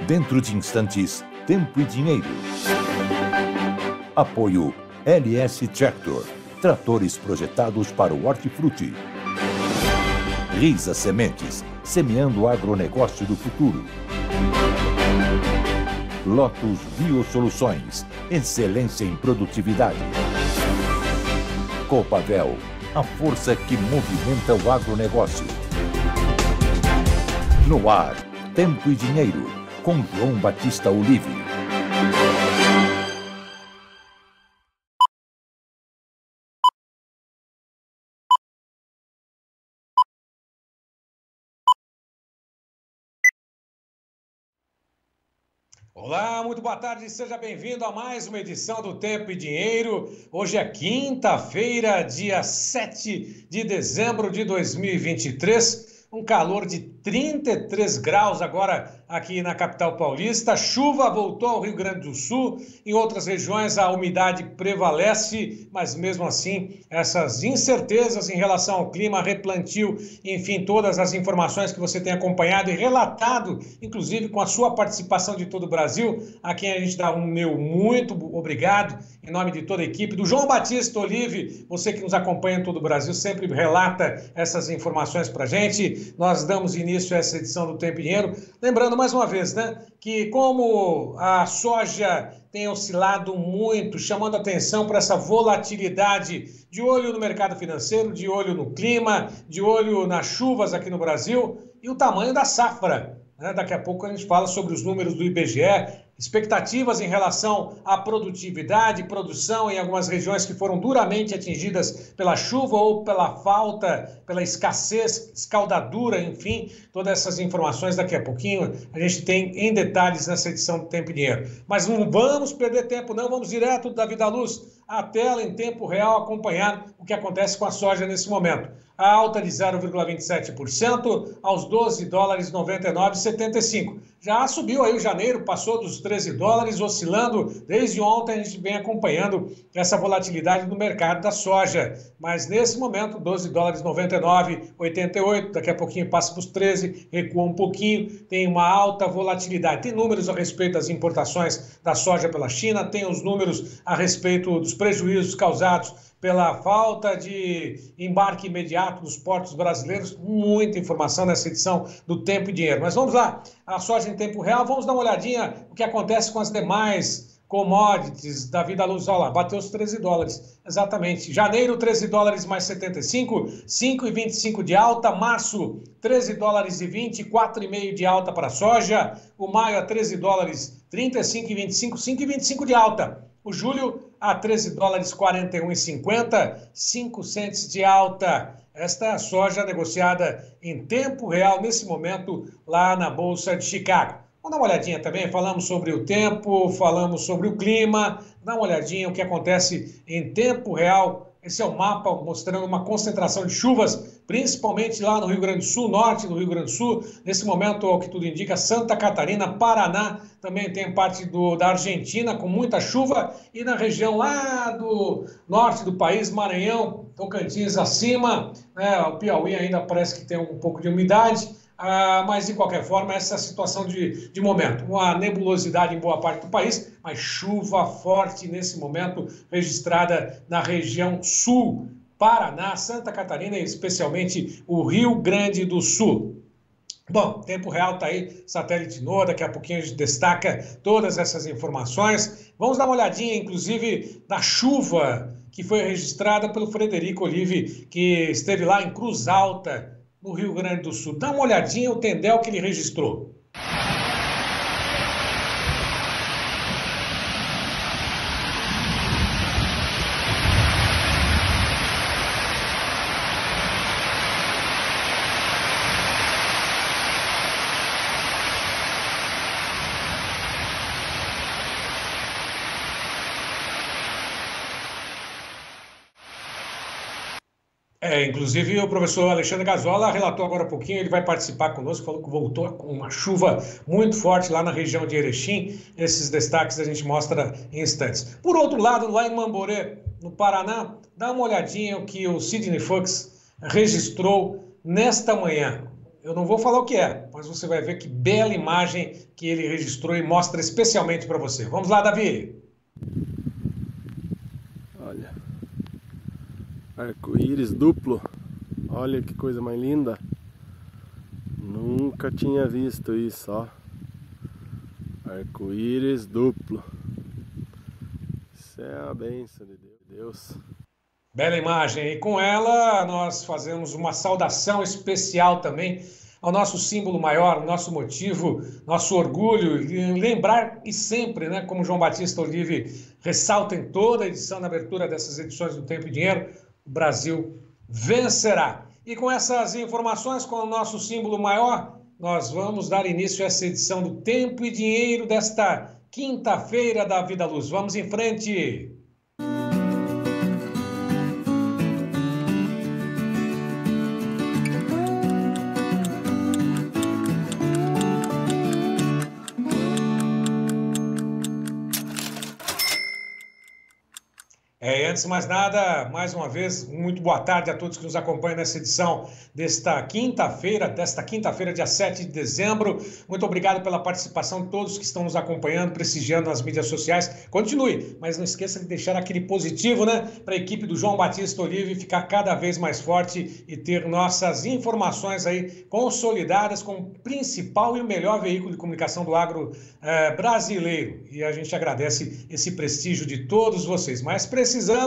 Dentro de instantes, Tempo e Dinheiro. Apoio LS Tractor, tratores projetados para o hortifruti. Risa Sementes, semeando o agronegócio do futuro. Lotus Biosoluções, excelência em produtividade. Copavel, a força que movimenta o agronegócio. No ar, Tempo e Dinheiro, com João Batista Olive. Olá, muito boa tarde, seja bem-vindo a mais uma edição do Tempo e Dinheiro. Hoje é quinta-feira, dia 7 de dezembro de 2023, um calor de 33 graus agora aqui na capital paulista. Chuva voltou ao Rio Grande do Sul, em outras regiões a umidade prevalece, mas mesmo assim essas incertezas em relação ao clima, replantio, enfim, todas as informações que você tem acompanhado e relatado, inclusive com a sua participação de todo o Brasil, a quem a gente dá um meu muito obrigado, em nome de toda a equipe, do João Batista Olive, você que nos acompanha em todo o Brasil, sempre relata essas informações pra gente. Nós damos início a essa edição do Tempo e Dinheiro, lembrando mais uma vez, né, que como a soja tem oscilado muito, chamando atenção para essa volatilidade, de olho no mercado financeiro, de olho no clima, de olho nas chuvas aqui no Brasil e o tamanho da safra, né? Daqui a pouco a gente fala sobre os números do IBGE, expectativas em relação à produtividade, produção em algumas regiões que foram duramente atingidas pela chuva ou pela falta, pela escassez, escaldadura, enfim, todas essas informações daqui a pouquinho a gente tem em detalhes nessa edição do Tempo e Dinheiro. Mas não vamos perder tempo não, vamos direto da Vida à Luz, à tela em tempo real, acompanhar o que acontece com a soja nesse momento. A alta de 0,27% aos 12 dólares 99,75. Já subiu aí o janeiro, passou dos 13 dólares, oscilando. Desde ontem a gente vem acompanhando essa volatilidade no mercado da soja. Mas nesse momento, 12 dólares 99,88, daqui a pouquinho passa para os 13, recua um pouquinho, tem uma alta volatilidade. Tem números a respeito das importações da soja pela China, tem os números a respeito dos prejuízos causados pela falta de embarque imediato dos portos brasileiros. Muita informação nessa edição do Tempo e Dinheiro. Mas vamos lá, a soja em tempo real, vamos dar uma olhadinha o que acontece com as demais commodities da Vida à Luz. Olha lá, bateu os 13 dólares, exatamente. Janeiro, 13 dólares mais 75, 5,25 de alta. Março, 13 dólares e 20, 4,5 de alta para a soja. O maio, a 13 dólares, 35,25, 5,25 de alta. O julho a 13 dólares 41,50, 5 centes de alta. Esta é a soja negociada em tempo real nesse momento lá na Bolsa de Chicago. Vamos dar uma olhadinha também, falamos sobre o tempo, falamos sobre o clima, dá uma olhadinha o que acontece em tempo real. Esse é o mapa mostrando uma concentração de chuvas, principalmente lá no Rio Grande do Sul, norte do Rio Grande do Sul. Nesse momento, ao que tudo indica, Santa Catarina, Paraná, também tem parte da Argentina com muita chuva. E na região lá do norte do país, Maranhão, Tocantins acima, né, o Piauí ainda parece que tem um pouco de umidade. Mas, de qualquer forma, essa situação de momento. Uma nebulosidade em boa parte do país, mas chuva forte nesse momento registrada na região sul, Paraná, Santa Catarina e especialmente o Rio Grande do Sul. Bom, tempo real está aí, satélite NOAA, daqui a pouquinho a gente destaca todas essas informações. Vamos dar uma olhadinha, inclusive, na chuva que foi registrada pelo Frederico Olive, que esteve lá em Cruz Alta, no Rio Grande do Sul. Dá uma olhadinha o tendel que ele registrou. Inclusive o professor Alexandre Gazola relatou agora há pouquinho, ele vai participar conosco, falou que voltou com uma chuva muito forte lá na região de Erechim. Esses destaques a gente mostra em instantes. Por outro lado, lá em Mamborê, no Paraná, dá uma olhadinha o que o Sidney Fox registrou nesta manhã. Eu não vou falar o que é, mas você vai ver que bela imagem que ele registrou e mostra especialmente para você. Vamos lá, Davi. Olha, arco-íris duplo. Olha que coisa mais linda. Nunca tinha visto isso, ó. Arco-íris duplo. Isso é a bênção de Deus. Bela imagem. E com ela nós fazemos uma saudação especial também ao nosso símbolo maior, nosso motivo, nosso orgulho. E lembrar e sempre, né, como João Batista Olive ressalta em toda a edição, na abertura dessas edições do Tempo e Dinheiro, o Brasil vencerá. E com essas informações, com o nosso símbolo maior, nós vamos dar início a essa edição do Tempo e Dinheiro desta quinta-feira da Vida Luz. Vamos em frente! Antes de mais nada, mais uma vez, muito boa tarde a todos que nos acompanham nessa edição desta quinta-feira, dia 7 de dezembro. Muito obrigado pela participação de todos que estão nos acompanhando, prestigiando nas mídias sociais. Continue, mas não esqueça de deixar aquele positivo, né, para a equipe do João Batista Olive ficar cada vez mais forte e ter nossas informações aí consolidadas como o principal e o melhor veículo de comunicação do agro brasileiro. E a gente agradece esse prestígio de todos vocês. Mas precisamos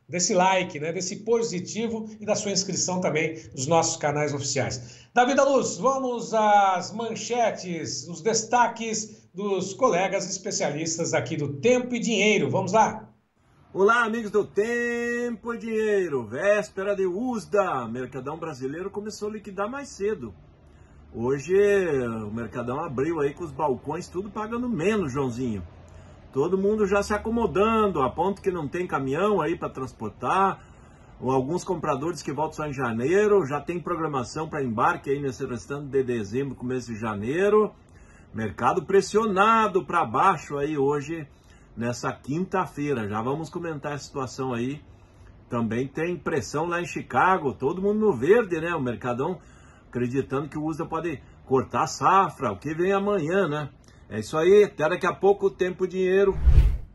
desse like, né, desse positivo e da sua inscrição também nos nossos canais oficiais. Davi da Luz, vamos às manchetes, os destaques dos colegas especialistas aqui do Tempo e Dinheiro. Vamos lá! Olá, amigos do Tempo e Dinheiro. Véspera de USDA. O Mercadão Brasileiro começou a liquidar mais cedo. Hoje o Mercadão abriu aí com os balcões tudo pagando menos, Joãozinho. Todo mundo já se acomodando, a ponto que não tem caminhão aí para transportar. Alguns compradores que voltam só em janeiro, já tem programação para embarque aí nesse restante de dezembro, começo de janeiro. Mercado pressionado para baixo aí hoje, nessa quinta-feira. Já vamos comentar a situação aí. Também tem pressão lá em Chicago, todo mundo no verde, né? O Mercadão acreditando que o USDA pode cortar a safra, o que vem amanhã, né? É isso aí, até daqui a pouco o Tempo e Dinheiro.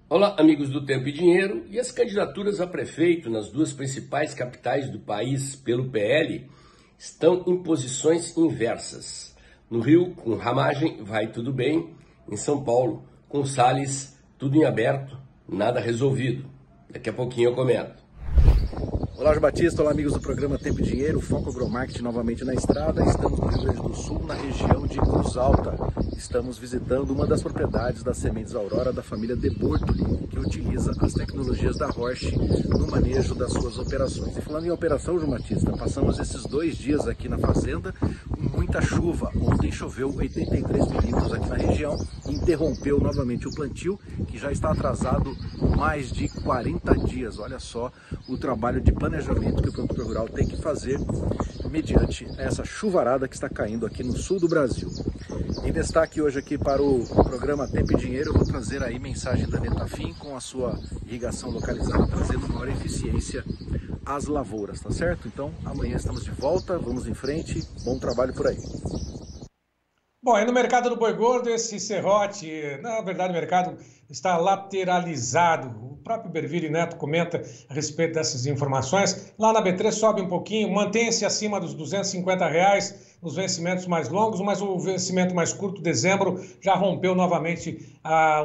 Olá, amigos do Tempo e Dinheiro. E as candidaturas a prefeito nas duas principais capitais do país pelo PL estão em posições inversas. No Rio, com Ramagem, vai tudo bem. Em São Paulo, com Salles, tudo em aberto, nada resolvido. Daqui a pouquinho eu comento. Olá, João Batista, olá amigos do programa Tempo e Dinheiro, Foco Agromarketing novamente na estrada. Estamos no Rio Grande do Sul, na região de Cruz Alta. Estamos visitando uma das propriedades das sementes Aurora da família De Bortoli, que utiliza as tecnologias da Roche no manejo das suas operações. E falando em operação, João Batista, passamos esses 2 dias aqui na fazenda com muita chuva. Ontem choveu 83 milímetros aqui na região, interrompeu novamente o plantio, que já está atrasado mais de 40 dias. Olha só o trabalho de planejamento que o produtor rural tem que fazer mediante essa chuvarada que está caindo aqui no sul do Brasil. Em destaque hoje aqui para o programa Tempo e Dinheiro, eu vou trazer aí mensagem da Netafim com a sua irrigação localizada, trazendo maior eficiência às lavouras, tá certo? Então amanhã estamos de volta, vamos em frente, bom trabalho por aí. Bom, aí no mercado do boi gordo, esse serrote, na verdade o mercado está lateralizado. O próprio Berville Neto comenta a respeito dessas informações. Lá na B3 sobe um pouquinho, mantém-se acima dos R$250 nos vencimentos mais longos, mas o vencimento mais curto, dezembro, já rompeu novamente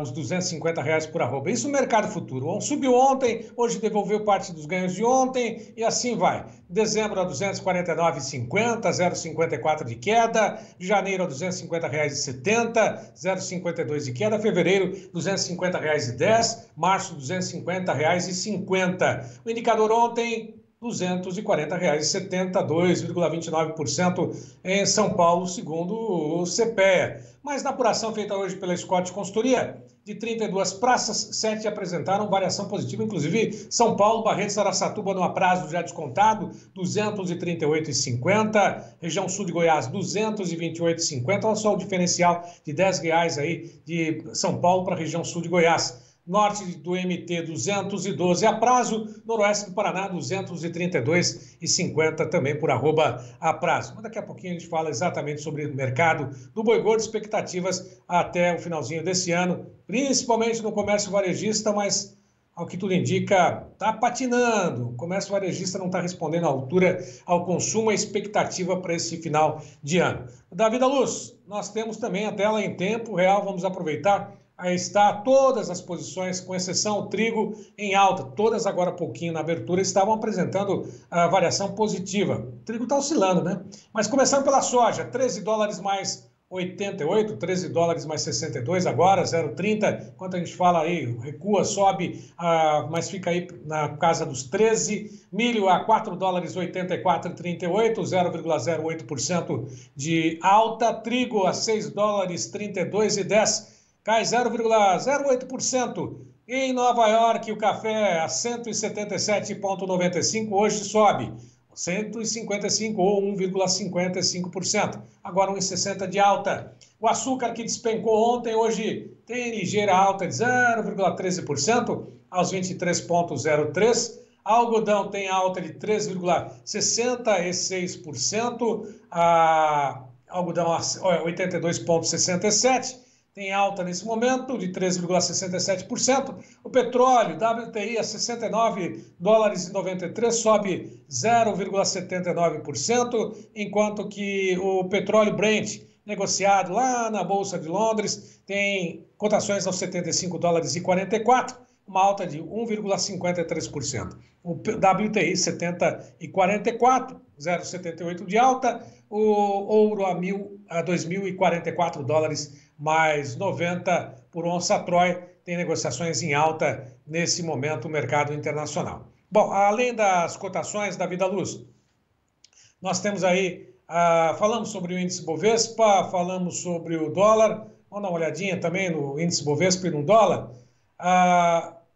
os R$250 por arroba. Isso no mercado futuro. Subiu ontem, hoje devolveu parte dos ganhos de ontem e assim vai. Dezembro a R$249,50, 0,54 de queda. De janeiro a R$250,70, 0,52 de queda. Fevereiro, R$250,10. Março, R$250,50. O indicador ontem, R$240,70, 2,29% em São Paulo, segundo o CPEA. Mas na apuração feita hoje pela Scott Consultoria, de 32 praças, 7 apresentaram variação positiva, inclusive São Paulo, Barretos, Araçatuba no aprazo já descontado, R$238,50, região sul de Goiás, R$228,50, olha só o diferencial de R$10 aí de São Paulo para a região sul de Goiás. norte do MT 212 a prazo, noroeste do Paraná 232,50 também por @a prazo. Mas daqui a pouquinho a gente fala exatamente sobre o mercado do boi gordo, expectativas até o finalzinho desse ano, principalmente no comércio varejista, mas ao que tudo indica, está patinando. O comércio varejista não está respondendo à altura ao consumo e à expectativa para esse final de ano. Davi da Luz, nós temos também a tela em tempo real, vamos aproveitar. Aí está todas as posições, com exceção o trigo em alta. Todas agora há pouquinho na abertura estavam apresentando a variação positiva. O trigo está oscilando, né? Mas começando pela soja, $13 mais 88, $13 mais 62 agora, 0,30. Enquanto a gente fala aí, recua, sobe, mas fica aí na casa dos 13. Milho a $4,84,38, 0,08% de alta. Trigo a $6,32,10. Cai 0,08%. Em Nova York, o café a 177,95, hoje sobe 155 ou 1,55%. Agora 1,60 de alta. O açúcar que despencou ontem, hoje tem ligeira alta de 0,13% aos 23,03. Algodão tem alta de 3,66%. Algodão a 82,67%. Tem alta nesse momento de 3,67%. O petróleo, WTI, a $69,93, sobe 0,79%, enquanto que o petróleo Brent, negociado lá na Bolsa de Londres, tem cotações aos $75,44, uma alta de 1,53%. O WTI, 70,44, 0,78 de alta. O ouro a $2.044 mais 90 por onça Troy, tem negociações em alta nesse momento no mercado internacional. Bom, além das cotações da Vida Luz, nós temos aí, falamos sobre o índice Bovespa, falamos sobre o dólar, vamos dar uma olhadinha também no índice Bovespa e no dólar.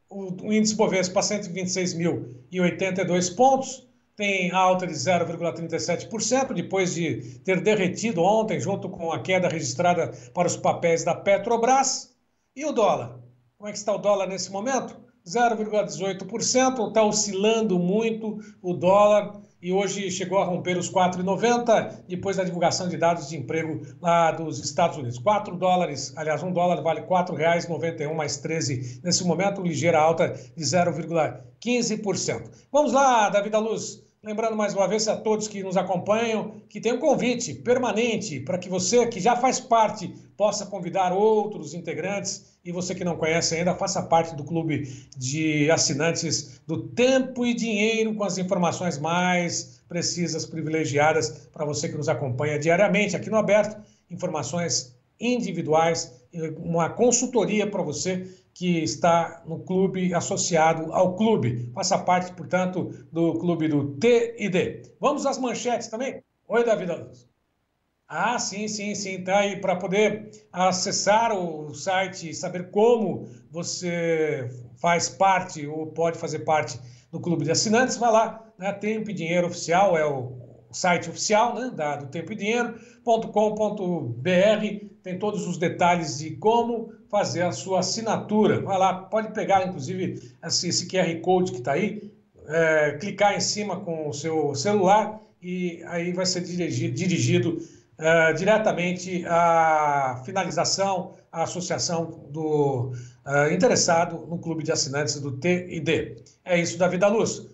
O índice Bovespa 126.082 pontos, tem alta de 0,37%, depois de ter derretido ontem, junto com a queda registrada para os papéis da Petrobras. E o dólar? Como é que está o dólar nesse momento? 0,18%, está oscilando muito o dólar e hoje chegou a romper os 4,90 depois da divulgação de dados de emprego lá dos Estados Unidos. $4, aliás, $1 vale R$ 4,91 mais 13 nesse momento, ligeira alta de 0,15%. Vamos lá, Davi da Luz. Lembrando mais uma vez a todos que nos acompanham que tem um convite permanente para que você que já faz parte possa convidar outros integrantes e você que não conhece ainda faça parte do clube de assinantes do Tempo e Dinheiro com as informações mais precisas, privilegiadas para você que nos acompanha diariamente aqui no Aberto, informações individuais, uma consultoria para você que está no clube, associado ao clube. Faça parte, portanto, do clube do T&D. Vamos às manchetes também? Oi, Davi da Luz. Sim. Tá aí para poder acessar o site e saber como você faz parte ou pode fazer parte do clube de assinantes. Vai lá, né? Tempo e Dinheiro Oficial é o site oficial, né, do Tempo e Dinheiro.com.br. Tem todos os detalhes de como fazer a sua assinatura. Vai lá, pode pegar, inclusive, esse QR Code que está aí, clicar em cima com o seu celular e aí vai ser dirigido diretamente à finalização, à associação do interessado no clube de assinantes do T&D. É isso, Davi da Luz.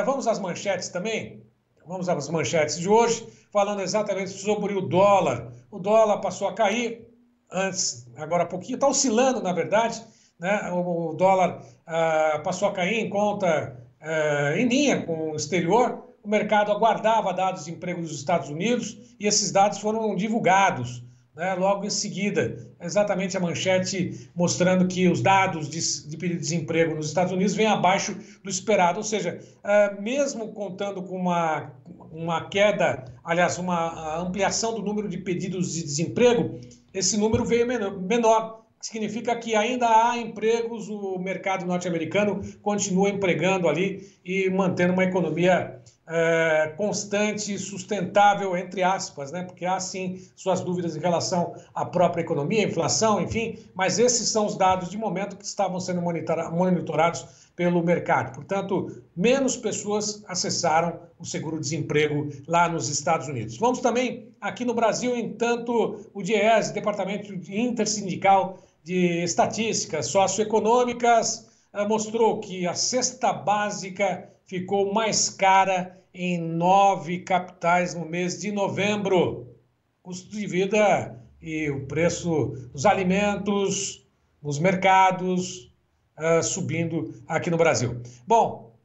Vamos às manchetes também? Vamos às manchetes de hoje, falando exatamente sobre o dólar. O dólar passou a cair antes, agora há pouquinho, está oscilando, na verdade, né? O dólar passou a cair em conta em linha com o exterior. O mercado aguardava dados de emprego dos Estados Unidos e esses dados foram divulgados, né, logo em seguida. Exatamente a manchete mostrando que os dados de pedido de desemprego nos Estados Unidos vêm abaixo do esperado, ou seja, mesmo contando com uma queda, aliás, uma ampliação do número de pedidos de desemprego, esse número veio menor. Significa que ainda há empregos, o mercado norte-americano continua empregando ali e mantendo uma economia constante e sustentável, entre aspas, né? Porque há sim suas dúvidas em relação à própria economia, inflação, enfim, mas esses são os dados de momento que estavam sendo monitorados pelo mercado. Portanto, menos pessoas acessaram o seguro-desemprego lá nos Estados Unidos. Vamos também aqui no Brasil, entanto, o DIEESE, Departamento Intersindical de Estatísticas Socioeconômicas, mostrou que a cesta básica ficou mais cara em 9 capitais no mês de novembro. Custo de vida e o preço dos alimentos nos mercados subindo aqui no Brasil. Bom,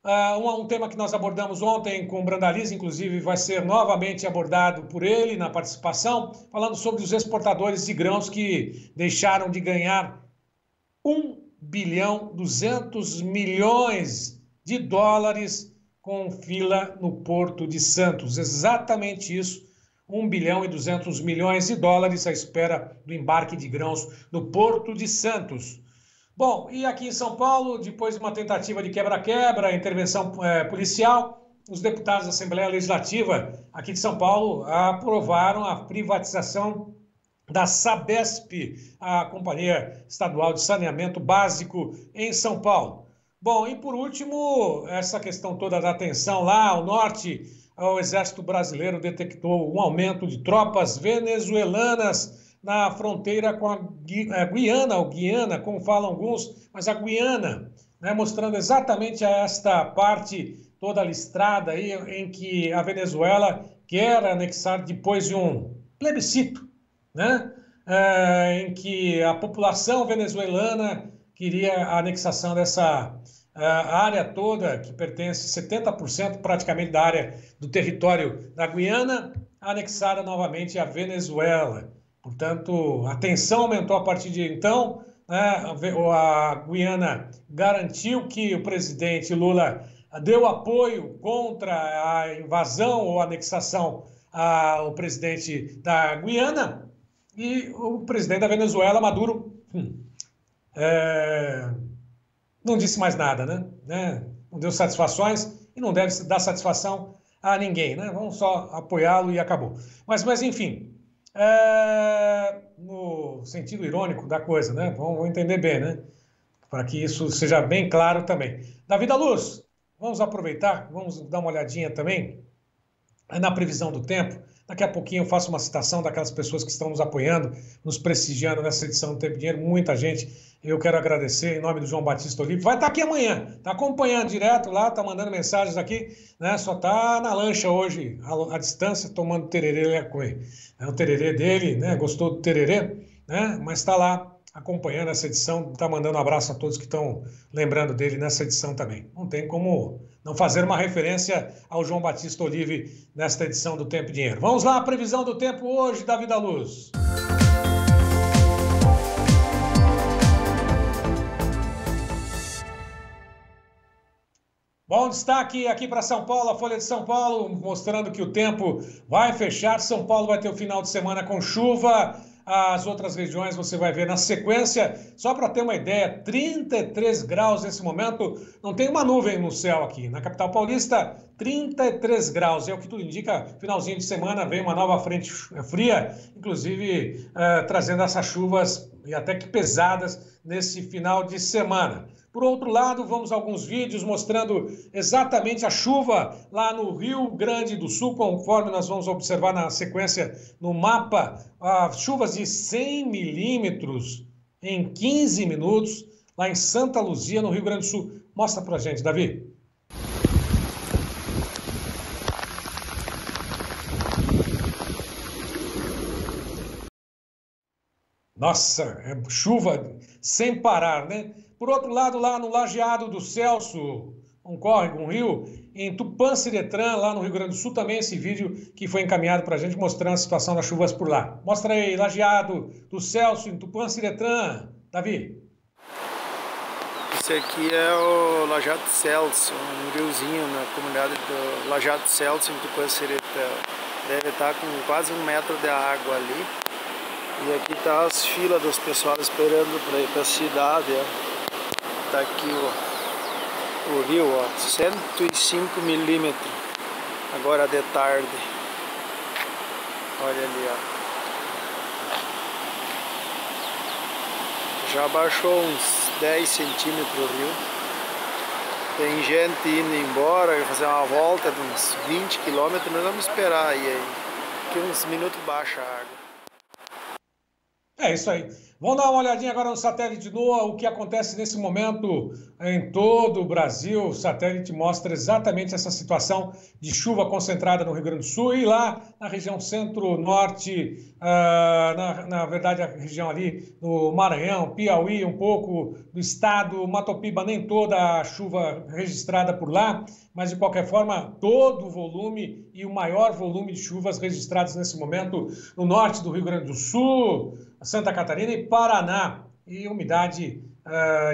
um tema que nós abordamos ontem com o Brandalize, inclusive vai ser novamente abordado por ele na participação, falando sobre os exportadores de grãos que deixaram de ganhar 1,2 bilhão de dólares com fila no Porto de Santos. Exatamente isso, 1,2 bilhão de dólares à espera do embarque de grãos no Porto de Santos. Bom, e aqui em São Paulo, depois de uma tentativa de quebra-quebra, intervenção policial, os deputados da Assembleia Legislativa aqui de São Paulo aprovaram a privatização da Sabesp, a Companhia Estadual de Saneamento Básico em São Paulo. Bom, e por último, essa questão toda da tensão lá ao norte, o Exército Brasileiro detectou um aumento de tropas venezuelanas na fronteira com a Guiana, ou Guiana, como falam alguns, mas a Guiana, né, mostrando exatamente esta parte toda listrada aí, em que a Venezuela quer anexar depois de um plebiscito, né, em que a população venezuelana queria a anexação dessa área toda, que pertence 70% praticamente da área do território da Guiana, anexada novamente à Venezuela. Portanto, a tensão aumentou a partir de então, né? A Guiana garantiu que o presidente Lula deu apoio contra a invasão ou anexação ao presidente da Guiana, e o presidente da Venezuela, Maduro, não disse mais nada, né? Não deu satisfações e não deve dar satisfação a ninguém, né? Vamos só apoiá-lo e acabou. Mas enfim, no sentido irônico da coisa, né? Vamos entender bem, né? Para que isso seja bem claro também. Davi da Luz, vamos aproveitar, vamos dar uma olhadinha também na previsão do tempo. Daqui a pouquinho eu faço uma citação daquelas pessoas que estão nos apoiando, nos prestigiando nessa edição do Tempo e Dinheiro, muita gente. Eu quero agradecer em nome do João Batista Olive. Vai estar aqui amanhã, está acompanhando direto lá, está mandando mensagens aqui, né? Só está na lancha hoje, à distância, tomando tererê com ele. É o tererê dele, né? Gostou do tererê, né? Mas está lá acompanhando essa edição, está mandando um abraço a todos que estão lembrando dele nessa edição também. Não tem como não fazer uma referência ao João Batista Olive nesta edição do Tempo e Dinheiro. Vamos lá, a previsão do tempo hoje, Davi da Luz. Bom destaque aqui para São Paulo, a Folha de São Paulo, mostrando que o tempo vai fechar. São Paulo vai ter o final de semana com chuva. As outras regiões você vai ver na sequência. Só para ter uma ideia, 33 graus nesse momento. Não tem uma nuvem no céu aqui. Na capital paulista, 33 graus. É o que tudo indica. Finalzinho de semana vem uma nova frente fria, inclusive trazendo essas chuvas e até que pesadas nesse final de semana. Por outro lado, vamos a alguns vídeos mostrando exatamente a chuva lá no Rio Grande do Sul, conforme nós vamos observar na sequência no mapa, chuvas de 100 milímetros em 15 minutos, lá em Santa Luzia, no Rio Grande do Sul. Mostra pra gente, Davi. Nossa, é chuva sem parar, né? Por outro lado, lá no Lajeado do Celso, um córrego, um rio, em Tupã-Siretran, lá no Rio Grande do Sul, também esse vídeo que foi encaminhado para a gente, mostrando a situação das chuvas por lá. Mostra aí, Lajeado do Celso, em Tupã-Siretran. Davi. Esse aqui é o Lajeado do Celso, um riozinho na comunidade do Lajeado do Celso, em Tupã-Siretran. Deve estar com quase 1 metro de água ali. E aqui tá as filas dos pessoal esperando para ir para a cidade, ó. Tá aqui o rio, ó, 105 milímetros. agora de tarde. Olha ali, ó. Já baixou uns 10 centímetros o rio. Tem gente indo embora, vai fazer uma volta de uns 20 quilômetros. Nós vamos esperar aí. Daqui uns minutos baixa a água. É isso aí. Vamos dar uma olhadinha agora no satélite NOAA, o que acontece nesse momento em todo o Brasil. O satélite mostra exatamente essa situação de chuva concentrada no Rio Grande do Sul e lá na região centro-norte, na verdade a região ali do Maranhão, Piauí, um pouco do estado, Matopiba, nem toda a chuva registrada por lá, mas de qualquer forma todo o volume e o maior volume de chuvas registrados nesse momento no norte do Rio Grande do Sul, Santa Catarina e Paraná, e umidade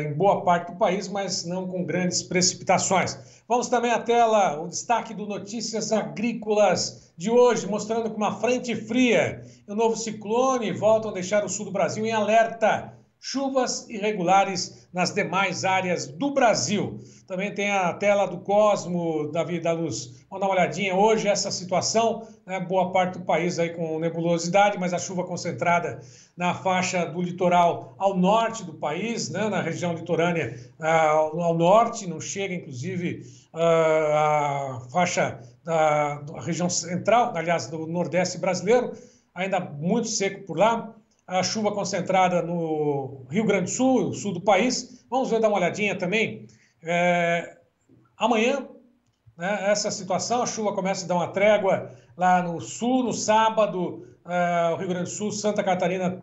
em boa parte do país, mas não com grandes precipitações. Vamos também à tela, o destaque do Notícias Agrícolas de hoje, mostrando que uma frente fria e um novo ciclone voltam a deixar o sul do Brasil em alerta. Chuvas irregulares nas demais áreas do Brasil. Também tem a tela do Cosmo, Davi da Luz. Vamos dar uma olhadinha. Hoje essa situação, né, boa parte do país aí com nebulosidade, mas a chuva concentrada na faixa do litoral ao norte do país, né, na região litorânea ao norte, não chega inclusive a faixa da região central, aliás, do nordeste brasileiro, ainda muito seco por lá. A chuva concentrada no Rio Grande do Sul, sul do país. Vamos ver, dar uma olhadinha também. Amanhã, né, essa situação, a chuva começa a dar uma trégua lá no sul, no sábado, o Rio Grande do Sul, Santa Catarina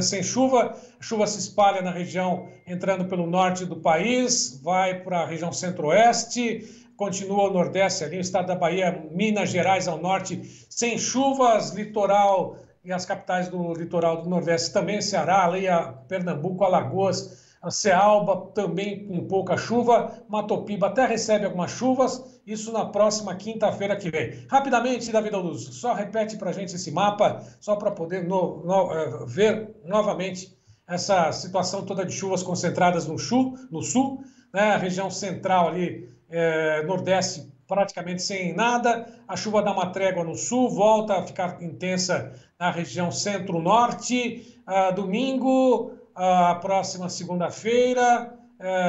sem chuva. A chuva se espalha na região, entrando pelo norte do país, vai para a região centro-oeste, continua o nordeste ali, o estado da Bahia, Minas Gerais ao norte, sem chuvas, litoral e as capitais do litoral do Nordeste também, Ceará, ali a Pernambuco, Alagoas, a Cealba também com pouca chuva, Matopiba até recebe algumas chuvas, isso na próxima quinta-feira que vem. Rapidamente, Davi da Luz, só repete para a gente esse mapa, só para poder ver novamente essa situação toda de chuvas concentradas no sul, né, a região central ali, Nordeste, praticamente sem nada, a chuva dá uma trégua no sul, volta a ficar intensa na região centro-norte, domingo, a próxima segunda-feira,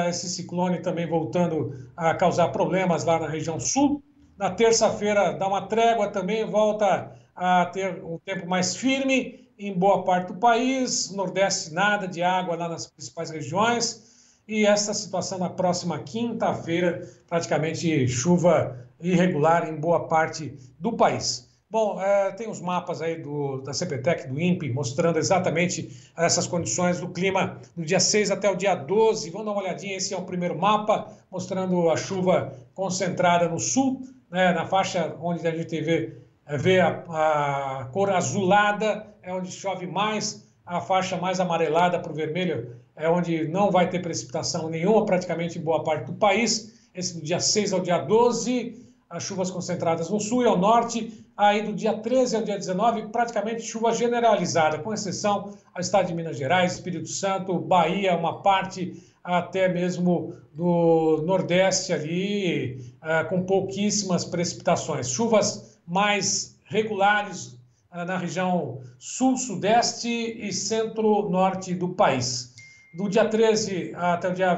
esse ciclone também voltando a causar problemas lá na região sul, na terça-feira dá uma trégua também, volta a ter um tempo mais firme em boa parte do país, nordeste nada de água lá nas principais regiões, e essa situação na próxima quinta-feira, praticamente chuva irregular em boa parte do país. Bom, tem os mapas aí da CPTEC, do INPE, mostrando exatamente essas condições do clima do dia 6 até o dia 12. Vamos dar uma olhadinha, esse é o primeiro mapa, mostrando a chuva concentrada no sul, né, na faixa onde a gente vê a cor azulada, é onde chove mais, a faixa mais amarelada para o vermelho é onde não vai ter precipitação nenhuma, praticamente em boa parte do país. Esse do dia 6 ao dia 12, as chuvas concentradas no sul e ao norte. Aí do dia 13 ao dia 19, praticamente chuva generalizada, com exceção ao estado de Minas Gerais, Espírito Santo, Bahia, uma parte até mesmo do Nordeste ali, com pouquíssimas precipitações. Chuvas mais regulares na região sul, sudeste e centro-norte do país. Do dia 13 até o dia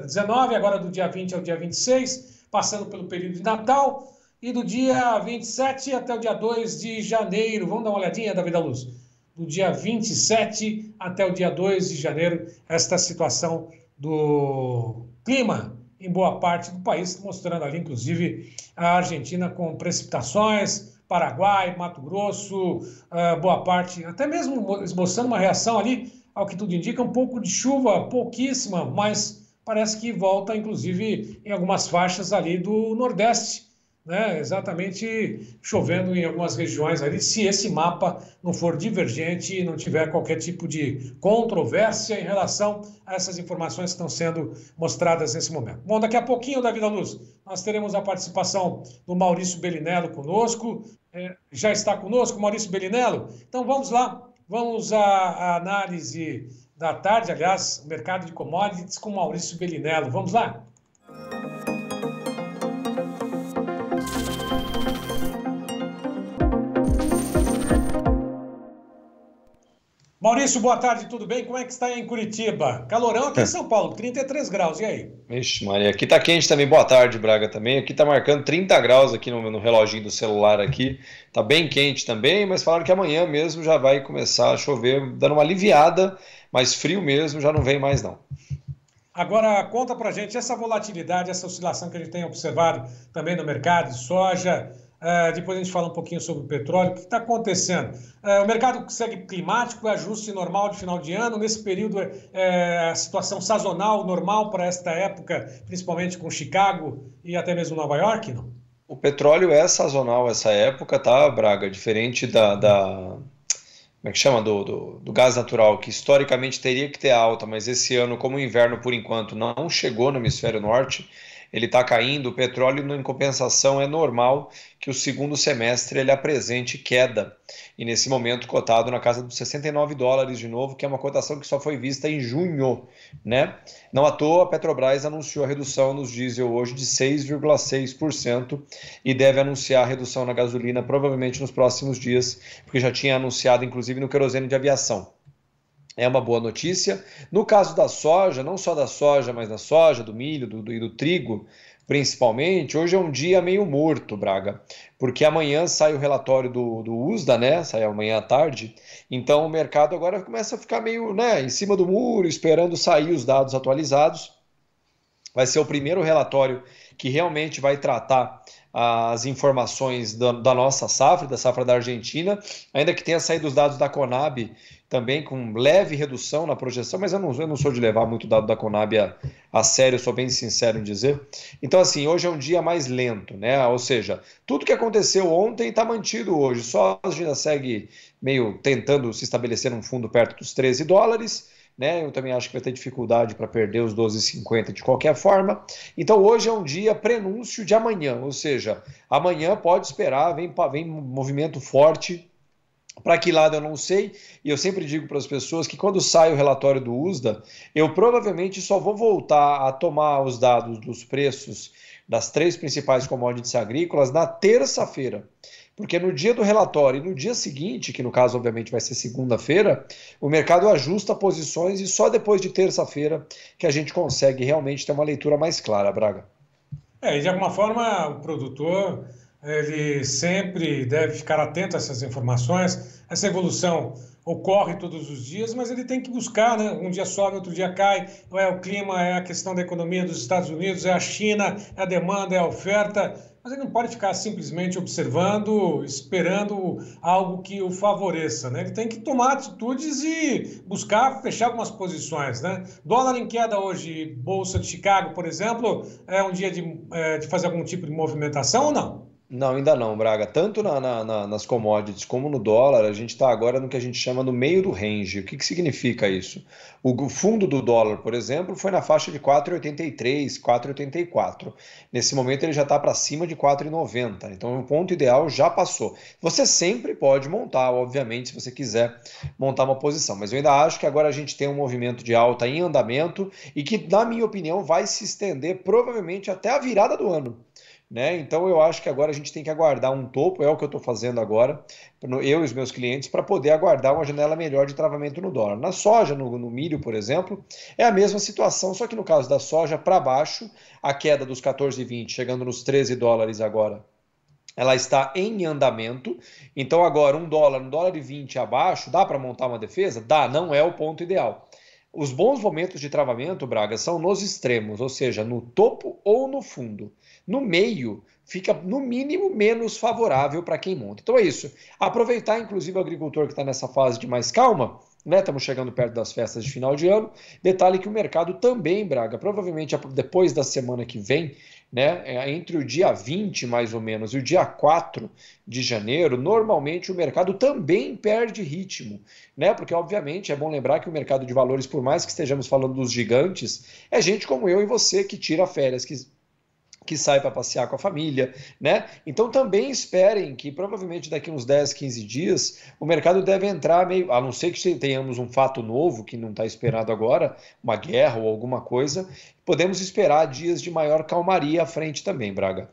19, agora do dia 20 ao dia 26, passando pelo período de Natal, e do dia 27 até o dia 2 de janeiro. Vamos dar uma olhadinha, Davi da Luz? Do dia 27 até o dia 2 de janeiro, esta situação do clima em boa parte do país, mostrando ali, inclusive, a Argentina com precipitações, Paraguai, Mato Grosso, boa parte, até mesmo esboçando uma reação ali, ao que tudo indica, um pouco de chuva, pouquíssima, mas parece que volta, inclusive, em algumas faixas ali do Nordeste, né? Exatamente chovendo em algumas regiões ali, se esse mapa não for divergente e não tiver qualquer tipo de controvérsia em relação a essas informações que estão sendo mostradas nesse momento. Bom, daqui a pouquinho, Davi da Luz, nós teremos a participação do Maurício Bellinello conosco, já está conosco, Maurício Bellinello, então vamos lá. Vamos à análise da tarde, aliás, mercado de commodities com Maurício Bellinello. Vamos lá? Maurício, boa tarde, tudo bem? Como é que está aí em Curitiba? Calorão aqui em São Paulo, 33 graus, e aí? Vixe, Maria, aqui tá quente também, boa tarde, Braga, também. Aqui tá marcando 30 graus aqui no reloginho do celular aqui. Tá bem quente também, mas falaram que amanhã mesmo já vai começar a chover, dando uma aliviada, mas frio mesmo já não vem mais não. Agora, conta pra gente essa volatilidade, essa oscilação que a gente tem observado também no mercado de soja. Depois a gente fala um pouquinho sobre o petróleo. O que está acontecendo? O mercado segue climático, ajuste normal de final de ano. Nesse período, a situação sazonal normal para esta época, principalmente com Chicago e até mesmo Nova York, não? O petróleo é sazonal essa época, tá, Braga? Diferente como é que chama? Do gás natural, que historicamente teria que ter alta, mas esse ano, como o inverno, por enquanto, não chegou no hemisfério norte, ele está caindo. O petróleo, em compensação, é normal que o segundo semestre ele apresente queda. E nesse momento cotado na casa dos $69 de novo, que é uma cotação que só foi vista em junho, né? Não à toa, a Petrobras anunciou a redução nos diesel hoje de 6,6% e deve anunciar a redução na gasolina provavelmente nos próximos dias, porque já tinha anunciado inclusive no querosene de aviação. É uma boa notícia. No caso da soja, não só da soja, mas da soja, do milho e do trigo, principalmente, hoje é um dia meio morto, Braga, porque amanhã sai o relatório do USDA, né? Sai amanhã à tarde. Então o mercado agora começa a ficar meio, né, em cima do muro, esperando sair os dados atualizados. Vai ser o primeiro relatório que realmente vai tratar as informações da nossa safra, da safra da Argentina, ainda que tenha saído os dados da Conab também com leve redução na projeção, mas eu não sou de levar muito dado da Conab a sério, eu sou bem sincero em dizer. Então, assim, hoje é um dia mais lento, né? Ou seja, tudo que aconteceu ontem está mantido hoje, só a gente segue meio tentando se estabelecer num fundo perto dos $13, né? Eu também acho que vai ter dificuldade para perder os 12,50 de qualquer forma. Então hoje é um dia prenúncio de amanhã, ou seja, amanhã pode esperar, vem movimento forte. Para que lado eu não sei, e eu sempre digo para as pessoas que quando sai o relatório do USDA, eu provavelmente só vou voltar a tomar os dados dos preços das 3 principais commodities agrícolas na terça-feira. Porque no dia do relatório e no dia seguinte, que no caso obviamente vai ser segunda-feira, o mercado ajusta posições e só depois de terça-feira que a gente consegue realmente ter uma leitura mais clara, Braga. E de alguma forma o produtor ele sempre deve ficar atento a essas informações. Essa evolução ocorre todos os dias, mas ele tem que buscar, né? Um dia sobe, outro dia cai. É o clima, é a questão da economia dos Estados Unidos, é a China, é a demanda, é a oferta. Mas ele não pode ficar simplesmente observando, esperando algo que o favoreça, né? Ele tem que tomar atitudes e buscar fechar algumas posições, né? Dólar em queda hoje, Bolsa de Chicago, por exemplo, é um dia de fazer algum tipo de movimentação ou não? Não, ainda não, Braga. Tanto nas commodities como no dólar, a gente está agora no que a gente chama no meio do range. O que significa isso? O fundo do dólar, por exemplo, foi na faixa de 4,83, 4,84. Nesse momento ele já está para cima de 4,90. Então o ponto ideal já passou. Você sempre pode montar, obviamente, se você quiser montar uma posição. Mas eu ainda acho que agora a gente tem um movimento de alta em andamento e que, na minha opinião, vai se estender provavelmente até a virada do ano. Né? Então eu acho que agora a gente tem que aguardar um topo, é o que eu estou fazendo agora, eu e os meus clientes, para poder aguardar uma janela melhor de travamento no dólar. Na soja, no milho, por exemplo, é a mesma situação, só que no caso da soja, para baixo, a queda dos 14,20 chegando nos $13 agora, ela está em andamento. Então agora $1,20 abaixo, dá para montar uma defesa? Dá, não é o ponto ideal. Os bons momentos de travamento, Braga, são nos extremos, ou seja, no topo ou no fundo. No meio, fica no mínimo menos favorável para quem monta. Então é isso. Aproveitar, inclusive, o agricultor que está nessa fase de mais calma, né? Estamos chegando perto das festas de final de ano. Detalhe que o mercado também, Braga, provavelmente depois da semana que vem, né, entre o dia 20 mais ou menos e o dia 4 de janeiro, normalmente o mercado também perde ritmo, né? Porque obviamente é bom lembrar que o mercado de valores, por mais que estejamos falando dos gigantes, é gente como eu e você que tira férias, que sai para passear com a família, né? Então também esperem que provavelmente daqui uns 10, 15 dias o mercado deve entrar meio, a não ser que tenhamos um fato novo que não está esperado agora, uma guerra ou alguma coisa, podemos esperar dias de maior calmaria à frente também, Braga.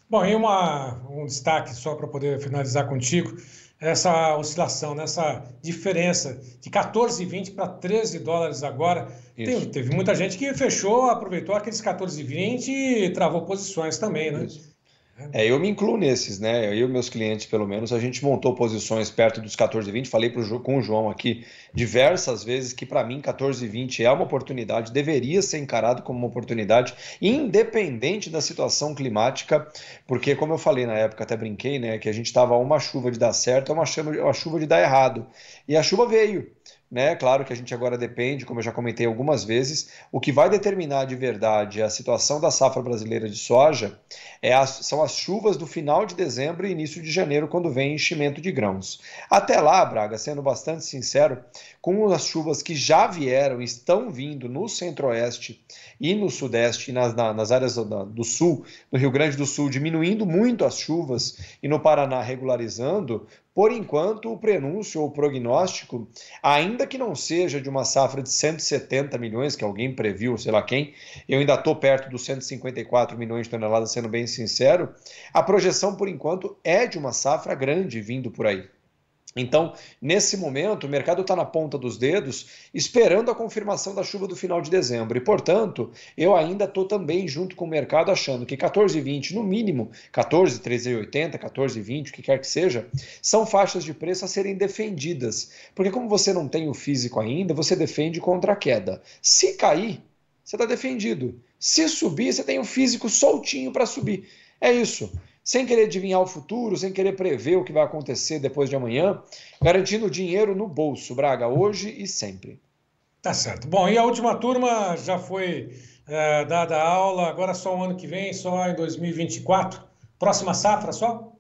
Bom, e um destaque só para poder finalizar contigo, essa oscilação, nessa diferença de 14,20 para 13 dólares agora. Teve muita gente que fechou, aproveitou aqueles 14,20 e travou posições também, né? Isso. Eu me incluo nesses, né? Eu e meus clientes, pelo menos, a gente montou posições perto dos 14,20. Falei com o João aqui diversas vezes que, para mim, 14,20 é uma oportunidade, deveria ser encarado como uma oportunidade, independente da situação climática, porque, como eu falei na época, até brinquei, né? Que a gente estava a uma chuva de dar certo, a uma chuva de dar errado. E a chuva veio. Né? Claro que a gente agora depende, como eu já comentei algumas vezes, o que vai determinar de verdade a situação da safra brasileira de soja são as chuvas do final de dezembro e início de janeiro, quando vem enchimento de grãos. Até lá, Braga, sendo bastante sincero, com as chuvas que já vieram e estão vindo no centro-oeste e no sudeste, nas áreas do sul, no Rio Grande do Sul, diminuindo muito as chuvas e no Paraná regularizando, por enquanto, o prenúncio ou o prognóstico, ainda que não seja de uma safra de 170 milhões, que alguém previu, sei lá quem, eu ainda estou perto dos 154 milhões de toneladas, sendo bem sincero, a projeção, por enquanto, é de uma safra grande vindo por aí. Então, nesse momento, o mercado está na ponta dos dedos, esperando a confirmação da chuva do final de dezembro. E, portanto, eu ainda estou também junto com o mercado achando que 14,20, no mínimo, 14, 13,80, 14,20, o que quer que seja, são faixas de preço a serem defendidas. Porque como você não tem o físico ainda, você defende contra a queda. Se cair, você está defendido. Se subir, você tem o físico soltinho para subir. É isso. Sem querer adivinhar o futuro, sem querer prever o que vai acontecer depois de amanhã, garantindo dinheiro no bolso, Braga, hoje e sempre. Tá certo. Bom, e a última turma já foi dada a aula, agora só o ano que vem, só em 2024. Próxima safra só?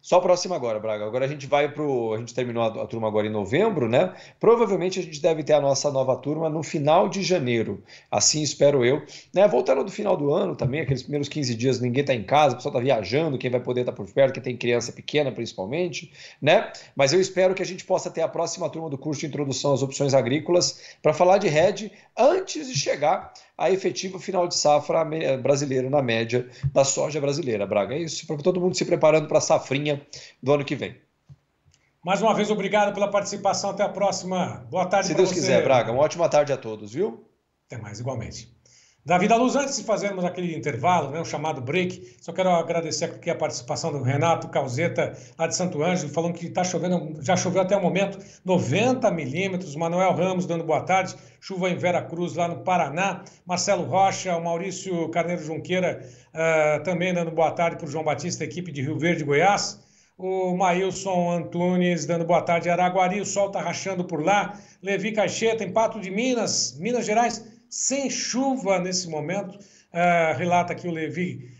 Só próxima agora, Braga. Agora a gente a gente terminou a turma agora em novembro, né? Provavelmente a gente deve ter a nossa nova turma no final de janeiro. Assim espero eu. Né? Voltando do final do ano também, aqueles primeiros 15 dias ninguém está em casa, o pessoal está viajando, quem vai poder estar por perto, quem tem criança pequena principalmente, né? Mas eu espero que a gente possa ter a próxima turma do curso de introdução às opções agrícolas para falar de hedge antes de chegar a efetivo final de safra brasileiro na média da soja brasileira, Braga. É isso, para todo mundo se preparando para a safrinha do ano que vem. Mais uma vez, obrigado pela participação. Até a próxima. Boa tarde para você. Se Deus quiser, Braga. Uma ótima tarde a todos, viu? Até mais, igualmente. Davi da Luz, antes de fazermos aquele intervalo, né, o chamado break, só quero agradecer aqui a participação do Renato Calzeta, lá de Santo Ângelo, falando que está chovendo, já choveu até o momento 90 milímetros. Manuel Ramos dando boa tarde, chuva em Vera Cruz, lá no Paraná. Marcelo Rocha, o Maurício Carneiro Junqueira também dando boa tarde para o João Batista, equipe de Rio Verde, Goiás. O Maílson Antunes dando boa tarde, Araguari, o sol está rachando por lá. Levi Caixeta, em Pato de Minas, Minas Gerais, sem chuva nesse momento, relata aqui o Levi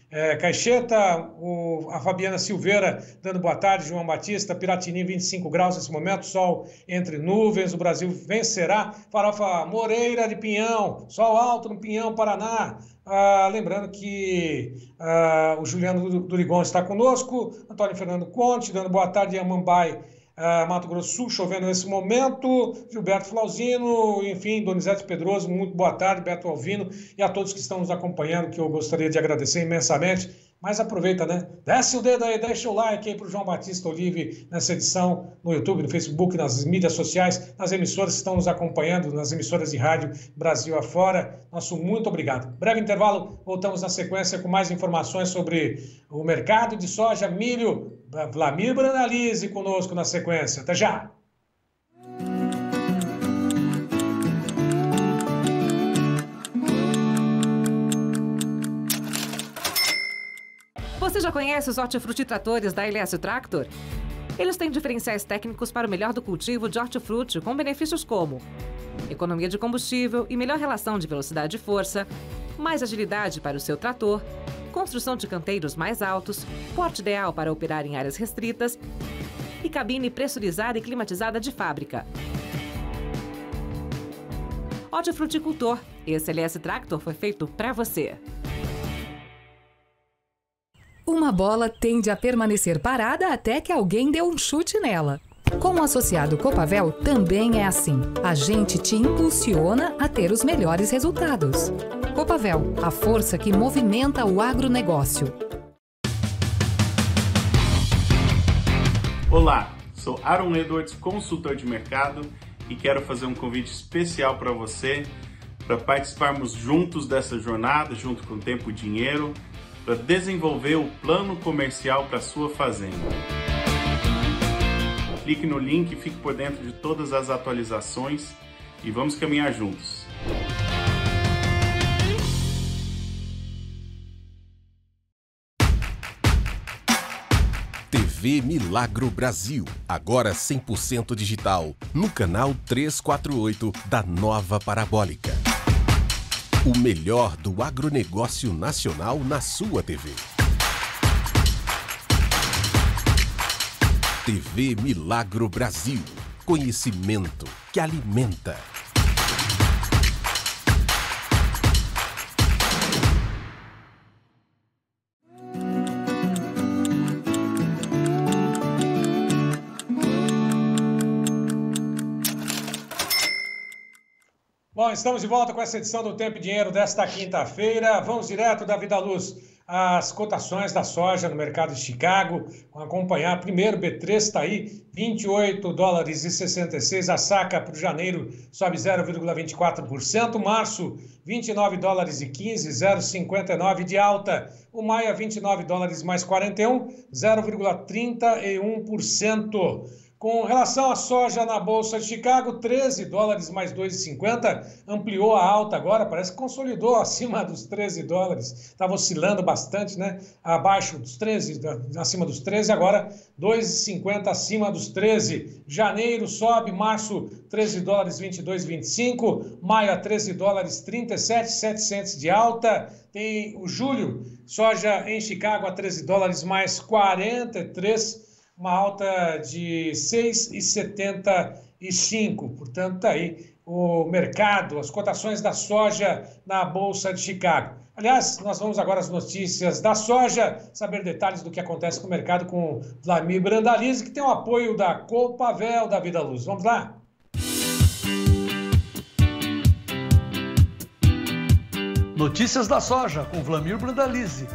Caixeta, a Fabiana Silveira dando boa tarde, João Batista, Piratini 25 graus nesse momento, sol entre nuvens, o Brasil vencerá. Farofa Moreira de Pinhão, sol alto no Pinhão, Paraná. Lembrando que o Juliano Durigon está conosco, Antônio Fernando Conte dando boa tarde, Amambai, Mato Grosso do Sul, chovendo nesse momento, Gilberto Flauzino, enfim, Donizete Pedroso, muito boa tarde, Beto Alvino e a todos que estão nos acompanhando, que eu gostaria de agradecer imensamente. Mas aproveita, né? Desce o dedo aí, deixa o like aí para o João Batista Olive nessa edição no YouTube, no Facebook, nas mídias sociais, nas emissoras que estão nos acompanhando, nas emissoras de rádio Brasil afora. Nosso muito obrigado. Breve intervalo, voltamos na sequência com mais informações sobre o mercado de soja, milho. Vlamir Brandalize conosco na sequência. Até já! Você já conhece os hortifruti tratores da LS Tractor? Eles têm diferenciais técnicos para o melhor do cultivo de hortifruti, com benefícios como economia de combustível e melhor relação de velocidade e força, mais agilidade para o seu trator, construção de canteiros mais altos, porte ideal para operar em áreas restritas e cabine pressurizada e climatizada de fábrica. Hortifruticultor, esse LS Tractor foi feito para você. Uma bola tende a permanecer parada até que alguém dê um chute nela. Com o associado Copavel também é assim. A gente te impulsiona a ter os melhores resultados. Copavel, a força que movimenta o agronegócio. Olá, sou Aaron Edwards, consultor de mercado, e quero fazer um convite especial para você, para participarmos juntos dessa jornada, junto com o Tempo e Dinheiro, para desenvolver o plano comercial para sua fazenda. Clique no link e fique por dentro de todas as atualizações e vamos caminhar juntos. TV Milagro Brasil, agora 100% digital, no canal 348 da Nova Parabólica. O melhor do agronegócio nacional na sua TV. TV Milagro Brasil, conhecimento que alimenta. Bom, estamos de volta com essa edição do Tempo e Dinheiro desta quinta-feira. Vamos direto da Vida à Luz. As cotações da soja no mercado de Chicago. Vamos acompanhar. Primeiro, B3 está aí, $28,66 a saca para o janeiro, sobe 0,24%. Março, $29,15, 0,59 de alta. O maio, $29 mais 41, 0,31%. Com relação à soja na Bolsa de Chicago, $13 mais 2,50, ampliou a alta agora, parece que consolidou acima dos $13. Estava oscilando bastante, né? Abaixo dos 13, acima dos 13, agora $2,50 acima dos 13. Janeiro sobe, março $13,22,25, maio a $13,37,700 de alta. Tem o julho, soja em Chicago a $13 mais 43, uma alta de 6,75. Portanto, está aí o mercado, as cotações da soja na Bolsa de Chicago. Aliás, nós vamos agora às notícias da soja, saber detalhes do que acontece com o mercado com Vlamir Brandalize, que tem o apoio da Copavel da Vida à Luz. Vamos lá? Notícias da soja com Vlamir Brandalize.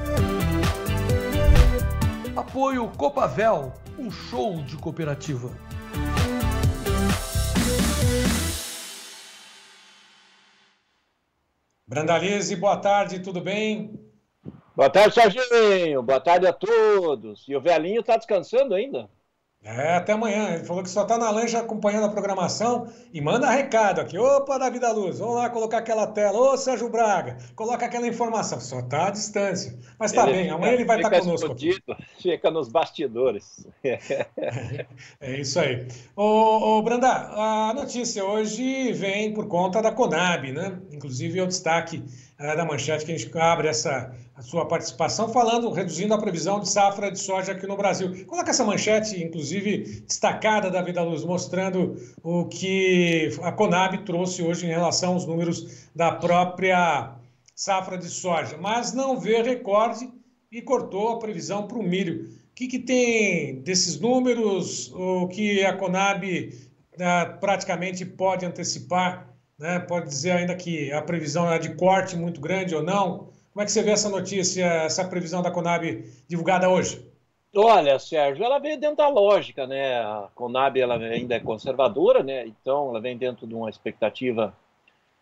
Apoio Copavel, um show de cooperativa. Brandalize, boa tarde, tudo bem? Boa tarde, Serginho. Boa tarde a todos. E o velhinho está descansando ainda? Até amanhã. Ele falou que só está na lancha acompanhando a programação e manda recado aqui. Opa, da Vida à Luz, vamos lá colocar aquela tela. Ô, Sérgio Braga, coloca aquela informação. Só está à distância. Mas está bem, amanhã ele vai estar conosco. Fica nos bastidores. É isso aí. Ô, Branda, a notícia hoje vem por conta da Conab, né? Inclusive é o destaque da manchete que a gente abre a sua participação falando, reduzindo a previsão de safra de soja aqui no Brasil. Coloca essa manchete, inclusive, destacada da Vida à Luz, mostrando o que a Conab trouxe hoje em relação aos números da própria safra de soja. Mas não vê recorde e cortou a previsão para o milho. O que tem desses números, o que a Conab praticamente pode antecipar, né? Pode dizer ainda que a previsão é de corte muito grande ou não? Como é que você vê essa notícia, essa previsão da Conab divulgada hoje? Olha, Sérgio, ela veio dentro da lógica, né? A Conab ela ainda é conservadora, né? Então ela vem dentro de uma expectativa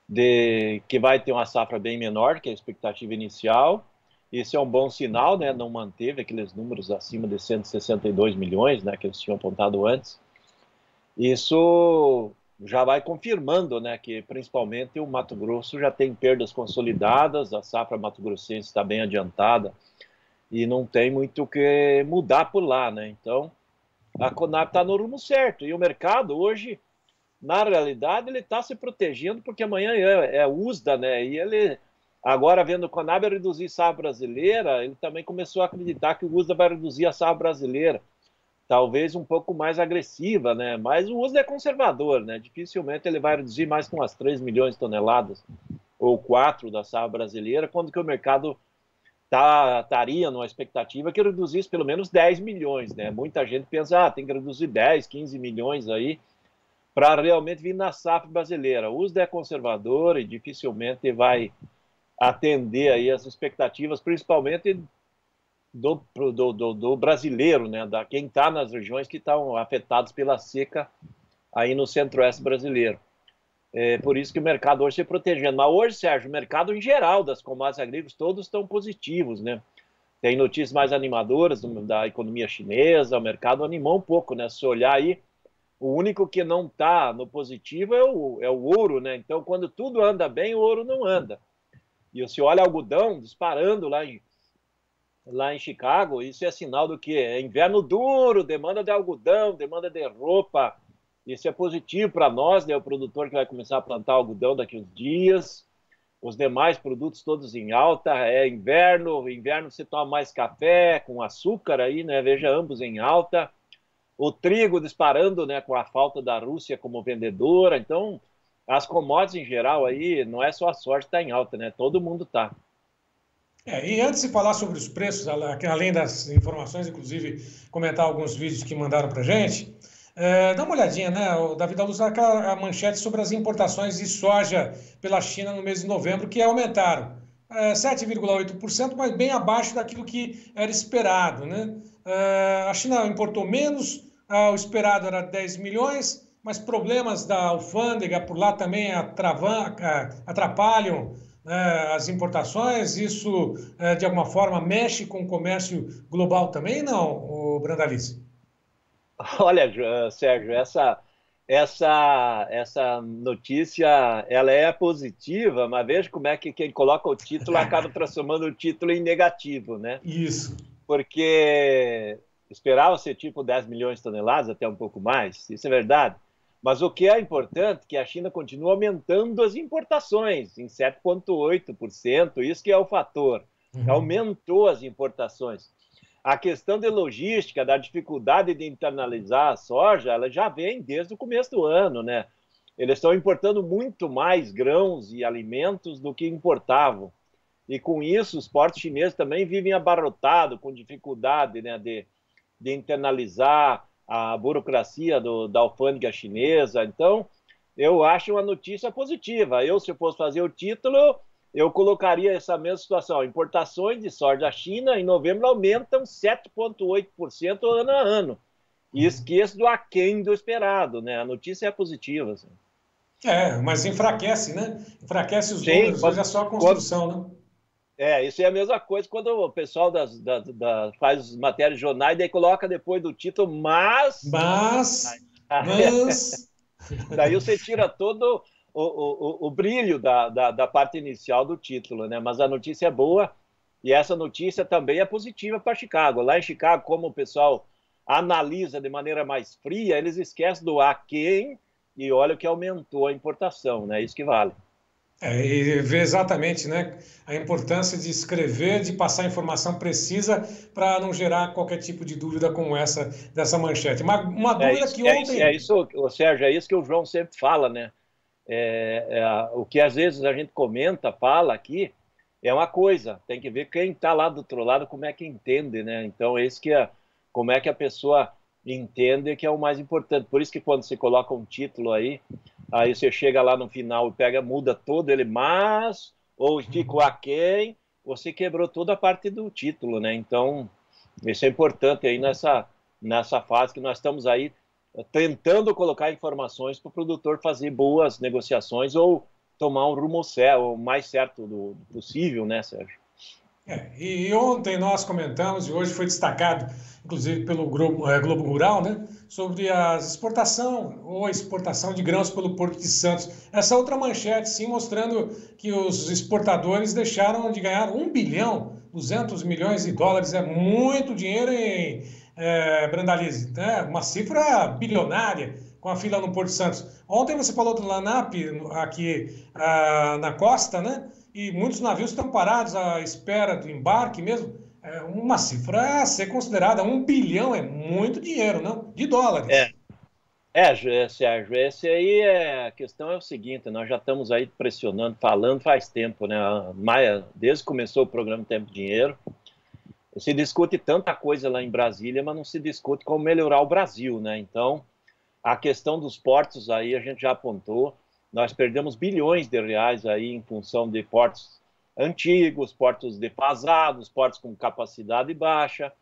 de que vai ter uma safra bem menor que a expectativa inicial. Isso é um bom sinal, né? Não manteve aqueles números acima de 162 milhões, né? Que eles tinham apontado antes. Isso já vai confirmando, né, que principalmente o Mato Grosso já tem perdas consolidadas, a safra mato-grossense está bem adiantada e não tem muito o que mudar por lá, né? Então, a Conab está no rumo certo e o mercado hoje, na realidade, ele está se protegendo porque amanhã é USDA, né? E ele, agora vendo a Conab reduzir a safra brasileira, ele também começou a acreditar que o USDA vai reduzir a safra brasileira. Talvez um pouco mais agressiva, né? Mas o USDA é conservador, né? Dificilmente ele vai reduzir mais que umas 3 milhões de toneladas ou 4 da safra brasileira, quando que o mercado estaria numa expectativa que reduzisse pelo menos 10 milhões, né? Muita gente pensa, tem que reduzir 10, 15 milhões aí para realmente vir na safra brasileira. O USDA é conservador e dificilmente vai atender aí as expectativas, principalmente do brasileiro, né? Da quem está nas regiões que estão afetadas pela seca aí no centro-oeste brasileiro. Por isso que o mercado hoje se protegendo. Mas hoje, Sérgio, o mercado em geral das commodities agrícolas todos estão positivos, né? Tem notícias mais animadoras da economia chinesa, o mercado animou um pouco, né? Se olhar aí, o único que não está no positivo é o ouro, né? Então, quando tudo anda bem, o ouro não anda. E se olha algodão disparando lá em Chicago, isso é sinal do que? É inverno duro, demanda de algodão, demanda de roupa. Isso é positivo para nós, né? O produtor que vai começar a plantar algodão daqui a uns dias. Os demais produtos todos em alta. É inverno você toma mais café com açúcar aí, né? Veja, ambos em alta. O trigo disparando, né, com a falta da Rússia como vendedora. Então, as commodities em geral aí, não é só a soja que está em alta, né? Todo mundo está. E antes de falar sobre os preços, além das informações, inclusive comentar alguns vídeos que mandaram para a gente, dá uma olhadinha, né, o Davi da Luz, a manchete sobre as importações de soja pela China no mês de novembro, que aumentaram 7,8%, mas bem abaixo daquilo que era esperado, né? A China importou menos, o esperado era 10 milhões, mas problemas da alfândega por lá também atrapalham as importações. Isso, de alguma forma, mexe com o comércio global também, não, o Brandalize? Olha, Sérgio, essa notícia, ela é positiva, mas veja como é que quem coloca o título acaba transformando o título em negativo, né? Isso. Porque esperava ser tipo 10 milhões de toneladas, até um pouco mais, isso é verdade. Mas o que é importante é que a China continua aumentando as importações em 7,8%, isso que é o fator. Aumentou as importações. A questão de logística, da dificuldade de internalizar a soja, ela já vem desde o começo do ano, né? Eles estão importando muito mais grãos e alimentos do que importavam. E com isso, os portos chineses também vivem abarrotados, com dificuldade, né, de internalizar a burocracia da alfândega chinesa. Então, eu acho uma notícia positiva. Se eu fosse fazer o título, eu colocaria essa mesma situação. Importações de soja da China em novembro aumentam 7,8% ano a ano. E esqueço do aquém do esperado, né? A notícia é positiva. Assim. Mas enfraquece, né? Enfraquece os números, hoje é só a construção, né? Isso é a mesma coisa quando o pessoal faz matérias de jornais e daí coloca depois do título, mas... Daí você tira todo o brilho da parte inicial do título, né? Mas a notícia é boa e essa notícia também é positiva para Chicago. Lá em Chicago, como o pessoal analisa de maneira mais fria, eles esquecem do aquém e olha o que aumentou a importação, né? Isso que vale. E ver exatamente, né, a importância de escrever, de passar informação precisa para não gerar qualquer tipo de dúvida como essa dessa manchete. Uma dúvida que ontem... Sérgio, é isso que o João sempre fala, né? O que às vezes a gente comenta, fala aqui, é uma coisa, tem que ver quem está lá do outro lado, como é que entende, né? Então, como é que a pessoa entende que é o mais importante. Por isso que quando você coloca um título aí você chega lá no final e muda todo ele, mas, ou ficou aquém, você quebrou toda a parte do título, né? Então, isso é importante aí nessa fase que nós estamos aí tentando colocar informações para o produtor fazer boas negociações ou tomar um rumo o mais certo possível, né, Sérgio? E ontem nós comentamos, e hoje foi destacado, inclusive pelo Globo Rural, né, sobre a exportação de grãos pelo Porto de Santos. Essa outra manchete, sim, mostrando que os exportadores deixaram de ganhar 1 bilhão, 200 milhões de dólares. É muito dinheiro em Brandalize, né? Uma cifra bilionária com a fila no Porto de Santos. Ontem você falou do LANAP aqui na costa, né? E muitos navios estão parados à espera do embarque mesmo. É uma cifra a ser considerada, 1 bilhão é muito dinheiro, não? De dólares. Sérgio, esse aí a questão é o seguinte, nós já estamos aí pressionando, falando faz tempo, né? Desde que começou o programa Tempo e Dinheiro, se discute tanta coisa lá em Brasília, mas não se discute como melhorar o Brasil, né? Então, a questão dos portos aí a gente já apontou. Nós perdemos bilhões de reais aí em função de portos antigos, portos defasados, portos com capacidade baixa,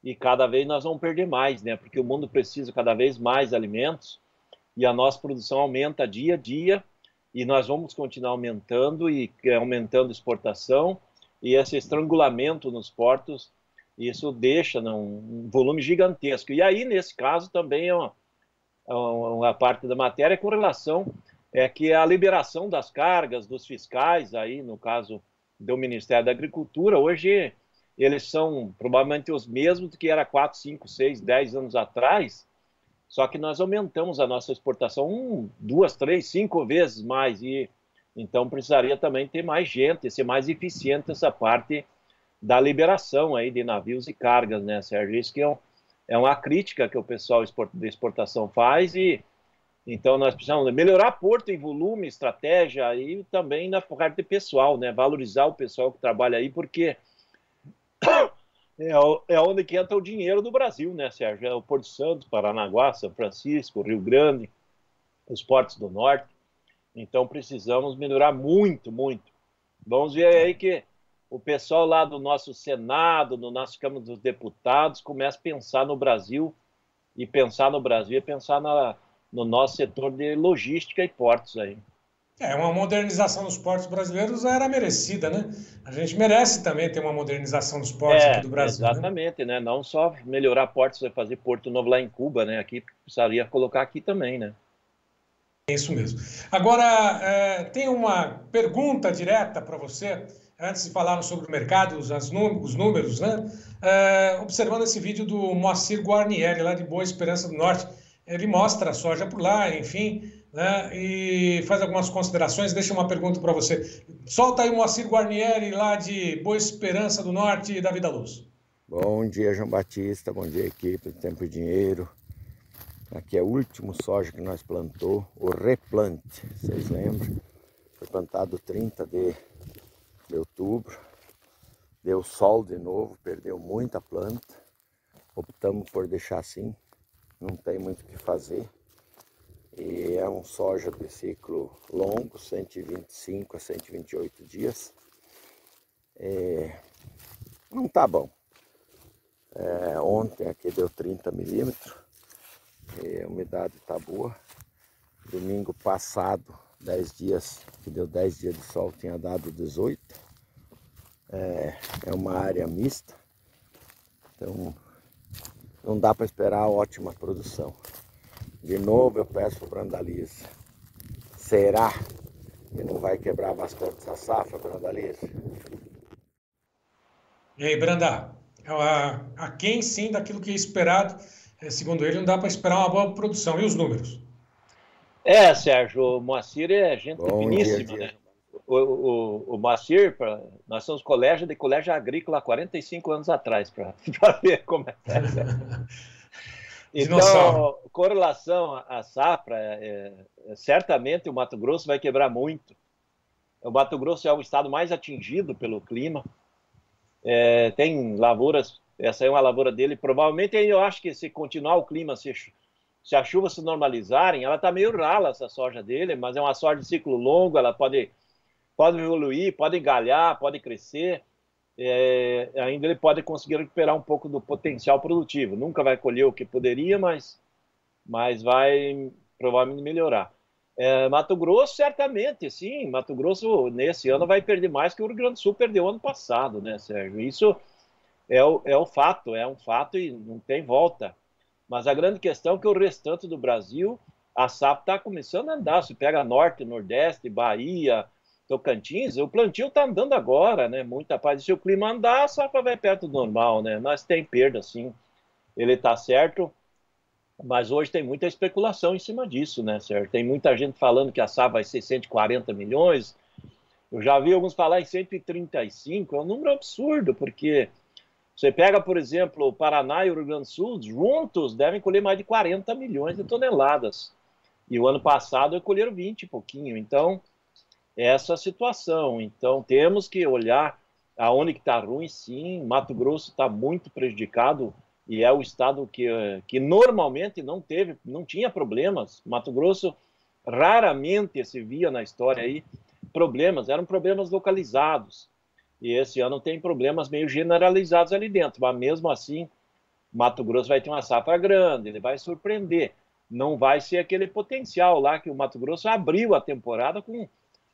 e cada vez nós vamos perder mais, né? Porque o mundo precisa cada vez mais alimentos e a nossa produção aumenta dia a dia e nós vamos continuar aumentando e aumentando a exportação e esse estrangulamento nos portos, isso deixa um volume gigantesco. E aí, nesse caso, também uma parte da matéria com relação que a liberação das cargas dos fiscais, aí no caso do Ministério da Agricultura, hoje eles são provavelmente os mesmos do que era 4, 5, 6, 10 anos atrás, só que nós aumentamos a nossa exportação 2, 3, 5 vezes mais, e então precisaria também ter mais gente, ser mais eficiente essa parte da liberação aí de navios e cargas, né, Sérgio? Isso que é uma crítica que o pessoal de exportação faz, e então nós precisamos melhorar porto em volume, estratégia, e também na parte pessoal, né, valorizar o pessoal que trabalha aí, porque é onde que entra o dinheiro do Brasil, né, Sérgio? É o Porto Santos, Paranaguá, São Francisco, Rio Grande, os portos do norte. Então precisamos melhorar muito, muito. Vamos ver aí que o pessoal lá do nosso Senado, do nosso Câmara dos Deputados, começa a pensar no Brasil, e pensar no Brasil é pensar no nosso setor de logística e portos aí. Uma modernização dos portos brasileiros era merecida, né? A gente merece também ter uma modernização dos portos aqui do Brasil. Exatamente, né? Não só melhorar portos, fazer Porto Novo lá em Cuba, né? Aqui precisaria colocar aqui também, né? É isso mesmo. Agora, tem uma pergunta direta para você, antes de falarmos sobre o mercado, os números, né? Observando esse vídeo do Moacir Guarnieri, lá de Boa Esperança do Norte, ele mostra a soja por lá, enfim, né? E faz algumas considerações. Deixa uma pergunta para você. Solta aí o Moacir Guarnieri, lá de Boa Esperança do Norte, da Vida Luz. Bom dia, João Batista. Bom dia, equipe do Tempo e Dinheiro. Aqui é o último soja que nós plantou, o replante, vocês lembram? Foi plantado 30 de outubro. Deu sol de novo, perdeu muita planta. Optamos por deixar assim, não tem muito o que fazer. E é um soja de ciclo longo, 125 a 128 dias. Não tá bom. Ontem aqui deu 30 milímetros, a umidade tá boa. Domingo passado, 10 dias, que deu 10 dias de sol, tinha dado 18. É uma área mista, então não dá para esperar ótima produção. De novo eu peço para o Brandalize, será que não vai quebrar bastante essa safra, Brandalize? E aí, Branda, aquém sim daquilo que é esperado, segundo ele, não dá para esperar uma boa produção. E os números? Sérgio, o Moacir é gente finíssima, né? O Moacir, nós somos colégio agrícola há 45 anos atrás, para ver como é que é. Então, com relação à safra, certamente o Mato Grosso vai quebrar muito. O Mato Grosso é o estado mais atingido pelo clima. Tem lavouras, essa é uma lavoura dele, provavelmente eu acho que se continuar o clima, se as chuvas se normalizarem, ela está meio rala essa soja dele, mas é uma soja de ciclo longo, ela pode evoluir, pode engalhar, pode crescer. Ainda ele pode conseguir recuperar um pouco do potencial produtivo. Nunca vai colher o que poderia, mas vai provavelmente melhorar. Mato Grosso, certamente, sim. Mato Grosso, nesse ano, vai perder mais que o Rio Grande do Sul perdeu ano passado, né, Sérgio? Isso é um fato e não tem volta. Mas a grande questão é que o restante do Brasil, a safra está começando a andar. Se pega Norte, Nordeste, Bahia, Tocantins, o plantio está andando agora, né? Muita paz. Se o clima andar, a safra vai perto do normal, né? Mas tem perda, sim. Ele está certo, mas hoje tem muita especulação em cima disso, né, Sérgio? Tem muita gente falando que a safra vai ser 140 milhões. Eu já vi alguns falar em 135. É um número absurdo, porque você pega, por exemplo, o Paraná e o Rio Grande do Sul, juntos devem colher mais de 40 milhões de toneladas. E o ano passado colheram 20 e pouquinho. Então, essa situação. Então, temos que olhar aonde que está ruim, sim. Mato Grosso está muito prejudicado e é o estado que normalmente não tinha problemas. Mato Grosso raramente se via na história aí problemas, eram problemas localizados. E esse ano tem problemas meio generalizados ali dentro, mas mesmo assim, Mato Grosso vai ter uma safra grande, ele vai surpreender. Não vai ser aquele potencial lá que o Mato Grosso abriu a temporada com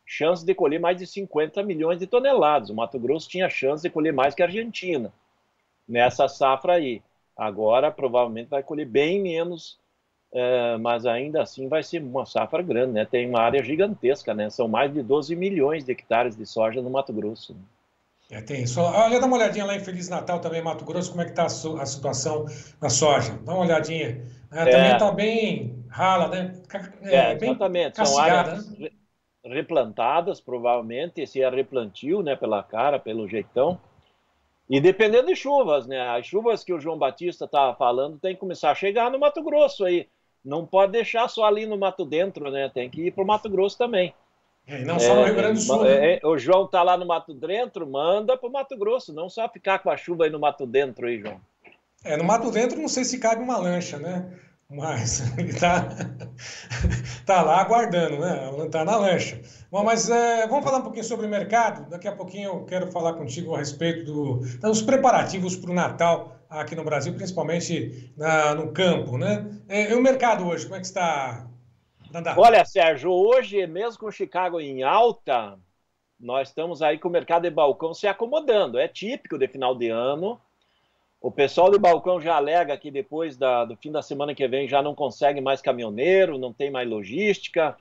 chance de colher mais de 50 milhões de toneladas. O Mato Grosso tinha chance de colher mais que a Argentina nessa safra aí. Agora, provavelmente, vai colher bem menos, mas ainda assim vai ser uma safra grande, né? Tem uma área gigantesca, né? São mais de 12 milhões de hectares de soja no Mato Grosso. Tem isso. Olha, dá uma olhadinha lá em Feliz Natal também, Mato Grosso, como é que está a situação da soja. Dá uma olhadinha. Também está bem rala, né? Exatamente. São áreas replantadas, provavelmente. Esse é replantio, né? Pela cara, pelo jeitão. E dependendo de chuvas, né? As chuvas que o João Batista estava falando tem que começar a chegar no Mato Grosso aí. Não pode deixar só ali no Mato Dentro, né? Tem que ir para o Mato Grosso também. E não só no Rio Grande do Sul. Né? O João está lá no Mato Dentro, manda para o Mato Grosso, não só ficar com a chuva aí no Mato Dentro aí, João. No Mato Dentro não sei se cabe uma lancha, né? Mas ele tá lá aguardando, né? Está na lancha. Bom, mas vamos falar um pouquinho sobre o mercado. Daqui a pouquinho eu quero falar contigo a respeito dos preparativos para o Natal aqui no Brasil, principalmente no campo, né? E o mercado hoje, como é que está? Olha, Sérgio, hoje, mesmo com o Chicago em alta, nós estamos aí com o mercado de balcão se acomodando. É típico de final de ano. O pessoal de balcão já alega que depois do fim da semana que vem já não consegue mais caminhoneiro, não tem mais logística.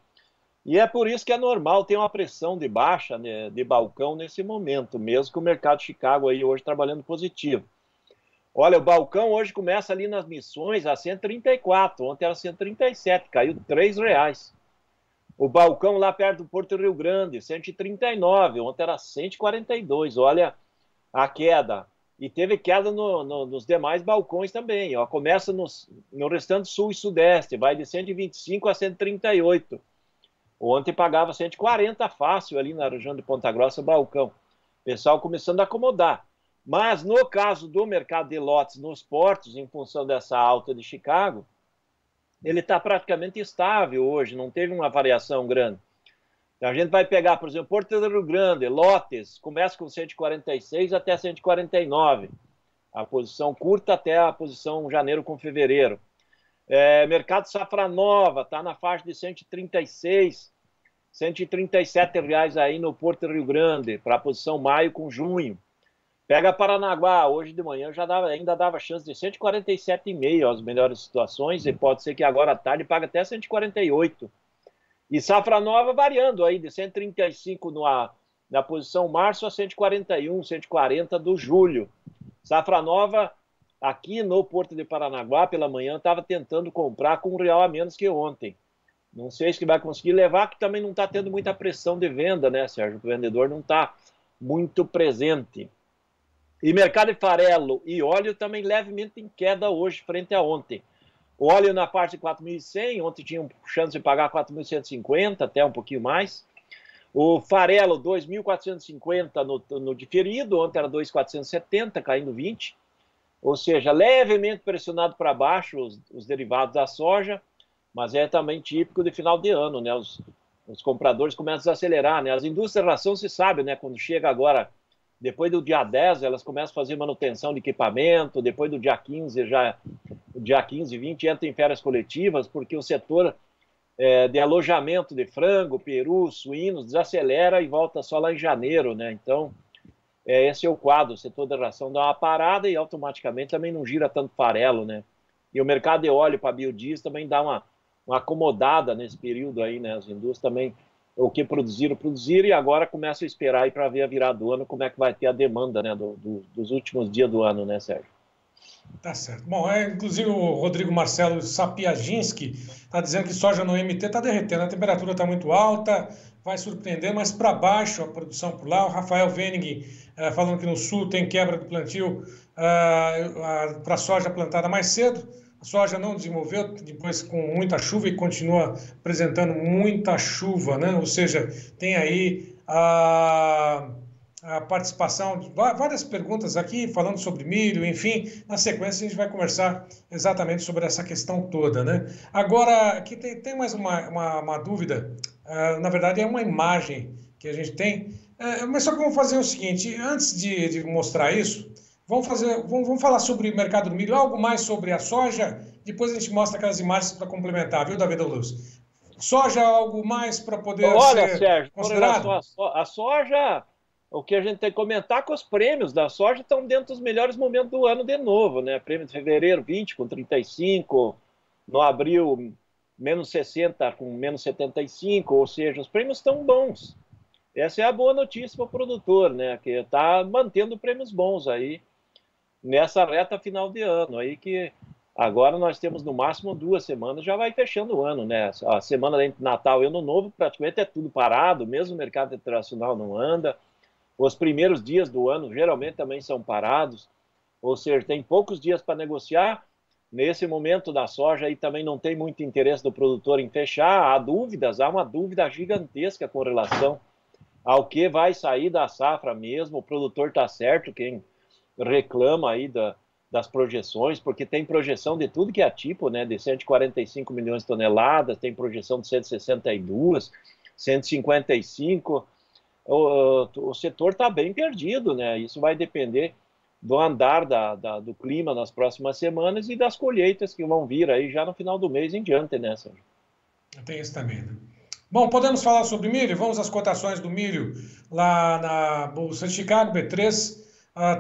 E é por isso que é normal ter uma pressão de baixa, né, de balcão nesse momento, mesmo com o mercado de Chicago aí hoje trabalhando positivo. Olha, o balcão hoje começa ali nas Missões a 134, ontem era 137, caiu R$3. O balcão lá perto do Porto Rio Grande, 139, ontem era 142, olha a queda. E teve queda nos demais balcões também, ó. Começa no restante sul e sudeste, vai de 125 a 138. Ontem pagava 140 fácil ali na região de Ponta Grossa, balcão. Pessoal começando a acomodar. Mas no caso do mercado de lotes nos portos, em função dessa alta de Chicago, ele está praticamente estável hoje, não teve uma variação grande. A gente vai pegar, por exemplo, Porto do Rio Grande, lotes, começa com 146 até 149. A posição curta até a posição janeiro com fevereiro. Mercado Safra Nova está na faixa de 136, R$137 aí no Porto Rio Grande, para a posição maio com junho. Pega Paranaguá, hoje de manhã ainda dava chance de 147,5 as melhores situações, e pode ser que agora à tarde pague até 148. E Safra Nova variando aí de 135 na posição março a 141, 140 do julho. Safra Nova aqui no Porto de Paranaguá pela manhã estava tentando comprar com R$1 a menos que ontem. Não sei se vai conseguir levar, que também não está tendo muita pressão de venda, né, Sérgio? O vendedor não está muito presente. E mercado de farelo e óleo também levemente em queda hoje frente a ontem. O óleo na parte de 4.100, ontem tinha chance de pagar 4.150, até um pouquinho mais. O farelo 2.450 no diferido, ontem era 2.470, caindo 20. Ou seja, levemente pressionado para baixo os derivados da soja, mas é também típico de final de ano, né? Os compradores começam a acelerar, né? As indústrias de ração, se sabe, né? Quando chega agora, depois do dia 10, elas começam a fazer manutenção de equipamento, depois do dia 15, dia 15 e 20 entra em férias coletivas, porque o setor de alojamento de frango, peru, suínos, desacelera e volta só lá em janeiro, né? Então, esse é o quadro, o setor da ração dá uma parada e automaticamente também não gira tanto farelo, né? E o mercado de óleo para biodiesel também dá uma acomodada nesse período aí, né? As indústrias também, o que produziram e agora começam a esperar aí para ver a virada do ano, como é que vai ter a demanda, né? Dos últimos dias do ano, né, Sérgio? Tá certo. Bom, inclusive o Rodrigo Marcelo Sapiaginski está dizendo que soja no MT está derretendo, a temperatura está muito alta, vai surpreender, mas para baixo a produção por lá. O Rafael Vening falando que no sul tem quebra do plantio para a soja plantada mais cedo. A soja não desenvolveu, depois com muita chuva e continua apresentando muita chuva, né? Ou seja, tem aí a participação de várias perguntas aqui, falando sobre milho, enfim. Na sequência a gente vai conversar exatamente sobre essa questão toda, né? Agora, aqui tem mais uma dúvida, na verdade é uma imagem que a gente tem. Mas só que vamos fazer o seguinte, antes de mostrar isso, vamos falar sobre o mercado do milho, algo mais sobre a soja, depois a gente mostra aquelas imagens para complementar, viu, David Luz? Soja, algo mais para poder ser Sérgio, considerado? A soja, o que a gente tem que comentar que os prêmios da soja estão dentro dos melhores momentos do ano de novo, né? Prêmio de fevereiro, 20 com 35, no abril, menos 60 com menos 75, ou seja, os prêmios estão bons. Essa é a boa notícia para o produtor, né? Que está mantendo prêmios bons aí nessa reta final de ano, aí que agora nós temos no máximo 2 semanas, já vai fechando o ano, né? A semana entre Natal e Ano Novo praticamente é tudo parado, mesmo o mercado internacional não anda. Os primeiros dias do ano geralmente também são parados, ou seja, tem poucos dias para negociar. Nesse momento da soja aí também não tem muito interesse do produtor em fechar, há uma dúvida gigantesca com relação ao que vai sair da safra mesmo. O produtor está certo, quem reclama aí das projeções, porque tem projeção de tudo que é tipo, né, de 145 milhões de toneladas, tem projeção de 162, 155, o setor está bem perdido, né, isso vai depender do andar do clima nas próximas semanas e das colheitas que vão vir aí já no final do mês em diante, né, Sérgio? Tem isso também, né? Bom, podemos falar sobre milho? Vamos às cotações do milho lá na Bolsa de Chicago, B3.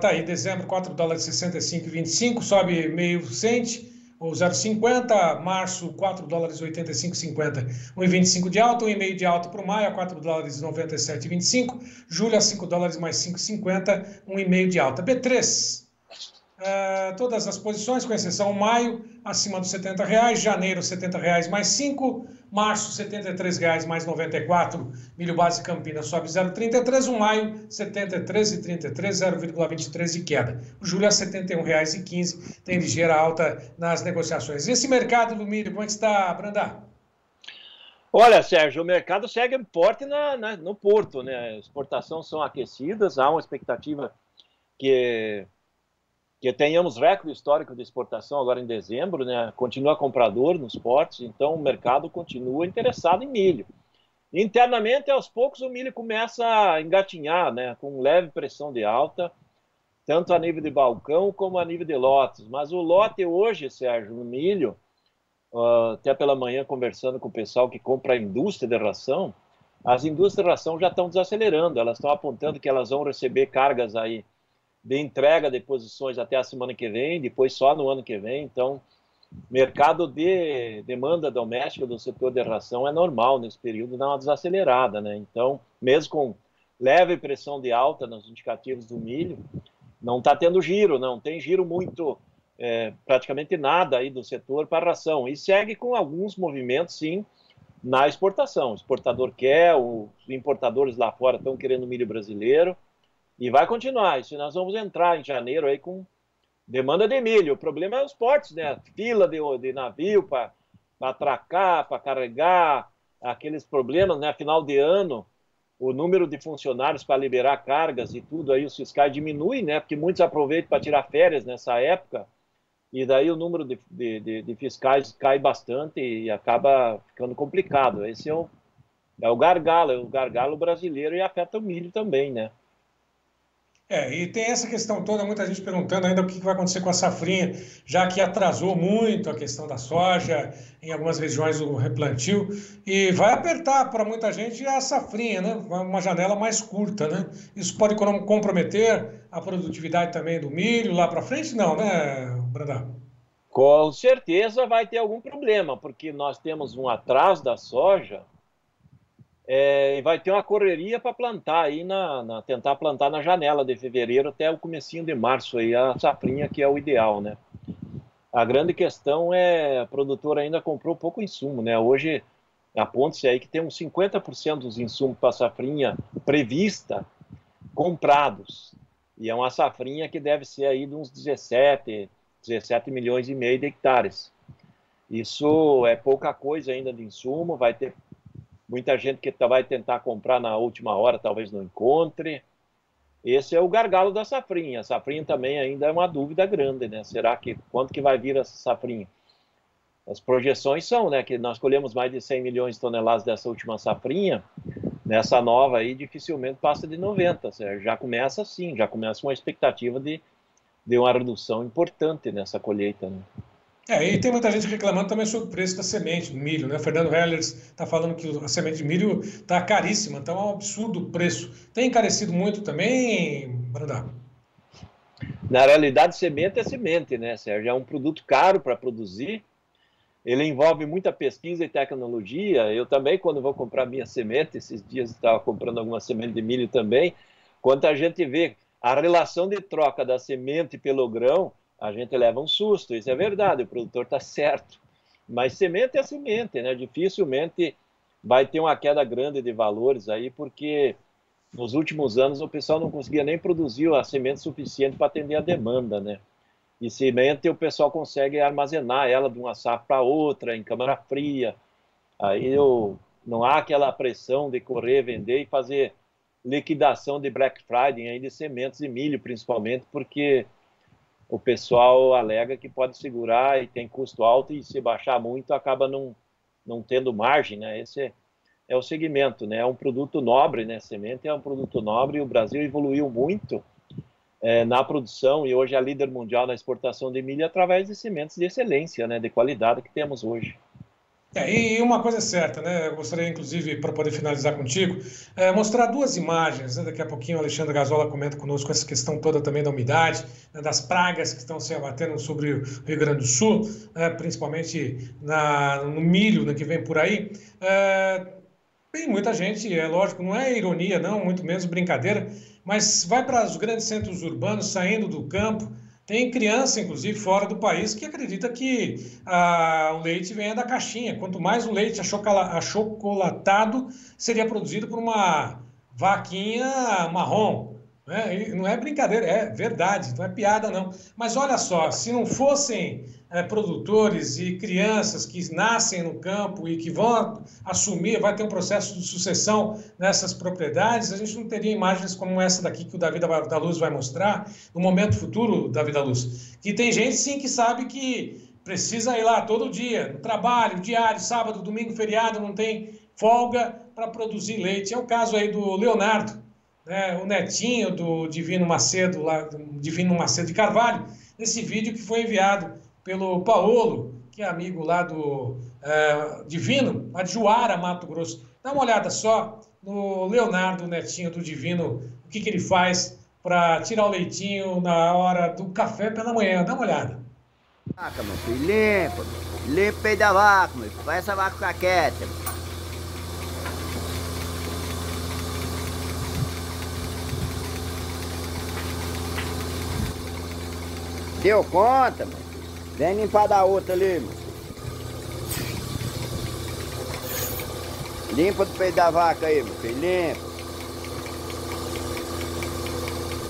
Tá aí, dezembro, 4 dólares e 65,25, sobe meio cento, ou 0,50. Março, 4 dólares e 85,50, 1,25 de alta, 1,5 de alta para o maio, a 4 dólares e 97,25. Julho, a 5 dólares mais 5,50, 1,5 de alta. B3, todas as posições, com exceção maio, acima dos R$70, janeiro, R$70 mais 5, março, R$73 mais 94, milho base Campinas sobe 0,33, o maio, R$73,33, 0,23 de queda. O julho a R$71,15, tem ligeira alta nas negociações. E esse mercado do milho, como é que está, Brandá? Olha, Sérgio, o mercado segue forte no porto, né? As exportações são aquecidas, há uma expectativa que tenhamos recorde histórico de exportação agora em dezembro, né? Continua comprador nos portos, então o mercado continua interessado em milho. Internamente, aos poucos, o milho começa a engatinhar, né? Com leve pressão de alta, tanto a nível de balcão como a nível de lotes. Mas o lote hoje, Sérgio, no milho, até pela manhã conversando com o pessoal que compra a indústria de ração, as indústrias de ração já estão desacelerando, elas estão apontando que elas vão receber cargas aí de entrega de posições até a semana que vem, depois só no ano que vem. Então, mercado de demanda doméstica do setor de ração é normal nesse período, dar uma desacelerada, né? Então, mesmo com leve pressão de alta nos indicativos do milho, não está tendo giro, não tem giro muito, praticamente nada aí do setor para ração. E segue com alguns movimentos, sim, na exportação. O exportador quer, os importadores lá fora estão querendo milho brasileiro, e vai continuar. Isso nós vamos entrar em janeiro aí com demanda de milho. O problema é os portos, né? Fila de navio para atracar, para carregar, aqueles problemas, né? Final de ano, o número de funcionários para liberar cargas e tudo aí, os fiscais diminuem, né? Porque muitos aproveitam para tirar férias nessa época, e daí o número de fiscais cai bastante e acaba ficando complicado. Esse é o gargalo brasileiro, e afeta o milho também, né? E tem essa questão toda, muita gente perguntando ainda o que vai acontecer com a safrinha, já que atrasou muito a questão da soja, em algumas regiões o replantio, e vai apertar para muita gente a safrinha, né? Uma janela mais curta, né? Isso pode comprometer a produtividade também do milho lá para frente? Não, né, Brandão? Com certeza vai ter algum problema, porque nós temos um atraso da soja, e vai ter uma correria para plantar aí, tentar plantar na janela de fevereiro até o comecinho de março aí, a safrinha, que é o ideal, né? A grande questão é, a produtora ainda comprou pouco insumo, né? Hoje, aponta-se aí que tem uns 50% dos insumos para a safrinha prevista comprados. E é uma safrinha que deve ser aí de uns 17 milhões e meio de hectares. Isso é pouca coisa ainda de insumo, vai ter muita gente que vai tentar comprar na última hora, talvez não encontre. Esse é o gargalo da safrinha. A safrinha também ainda é uma dúvida grande, né? Será que quanto que vai vir essa safrinha? As projeções são, né, que nós colhemos mais de 100 milhões de toneladas dessa última safrinha, Nessa nova aí, dificilmente passa de 90, Sérgio. Já começa assim, já começa uma expectativa de uma redução importante nessa colheita, né? E tem muita gente reclamando também sobre o preço da semente do milho, né? O Fernando Hellers está falando que a semente de milho está caríssima, então é um absurdo o preço. Tem encarecido muito também, Brandão? Na realidade, semente é semente, né, Sérgio? É um produto caro para produzir, ele envolve muita pesquisa e tecnologia. Eu também, quando vou comprar minha semente, esses dias estava comprando alguma semente de milho também, quando a gente vê a relação de troca da semente pelo grão, a gente leva um susto. Isso é verdade, o produtor está certo. Mas semente é semente, né? Dificilmente vai ter uma queda grande de valores aí, porque nos últimos anos o pessoal não conseguia nem produzir a semente suficiente para atender a demanda, né? E semente o pessoal consegue armazenar ela de uma safra para outra, em câmara fria. Aí não há aquela pressão de correr, vender e fazer liquidação de Black Friday aí de sementes de milho, principalmente, porque o pessoal alega que pode segurar e tem custo alto, e se baixar muito acaba não tendo margem, né? Esse é o segmento, né? É um produto nobre, né? Semente é um produto nobre, e o Brasil evoluiu muito na produção, e hoje é líder mundial na exportação de milho através de sementes de excelência, né? De qualidade que temos hoje. E uma coisa é certa, né? Eu gostaria, inclusive, para poder finalizar contigo, mostrar duas imagens, né? Daqui a pouquinho o Alexandre Gazola comenta conosco essa questão toda também da umidade, né? Das pragas que estão se abatendo sobre o Rio Grande do Sul, principalmente no milho, né, que vem por aí. Tem muita gente, é lógico, não é ironia, não, muito menos brincadeira, mas vai para os grandes centros urbanos, saindo do campo. Tem criança, inclusive, fora do país, que acredita que o leite venha da caixinha. Quanto mais o leite achocolatado seria produzido por uma vaquinha marrom. Né? E não é brincadeira, é verdade, não é piada, não. Mas olha só, se não fossem produtores e crianças que nascem no campo e que vão assumir, vai ter um processo de sucessão nessas propriedades, a gente não teria imagens como essa daqui que o Davi da Luz vai mostrar no momento futuro, Davi da Luz. Que tem gente, sim, que sabe que precisa ir lá todo dia, no trabalho, diário, sábado, domingo, feriado, não tem folga para produzir leite. É o caso aí do Leonardo, né, o netinho do Divino Macedo, Divino Macedo de Carvalho, nesse vídeo que foi enviado pelo Paolo, que é amigo lá do Divino, lá de Juara, Mato Grosso. Dá uma olhada só no Leonardo, o netinho do Divino, o que ele faz para tirar o leitinho na hora do café pela manhã. Dá uma olhada. Vaca, meu filho, limpa o peito da vaca, meu filho, faz essa vaca ficar quieta. Deu conta, meu filho? Vem limpar da outra ali, meu filho. Limpa do peito da vaca aí, meu filho, limpa.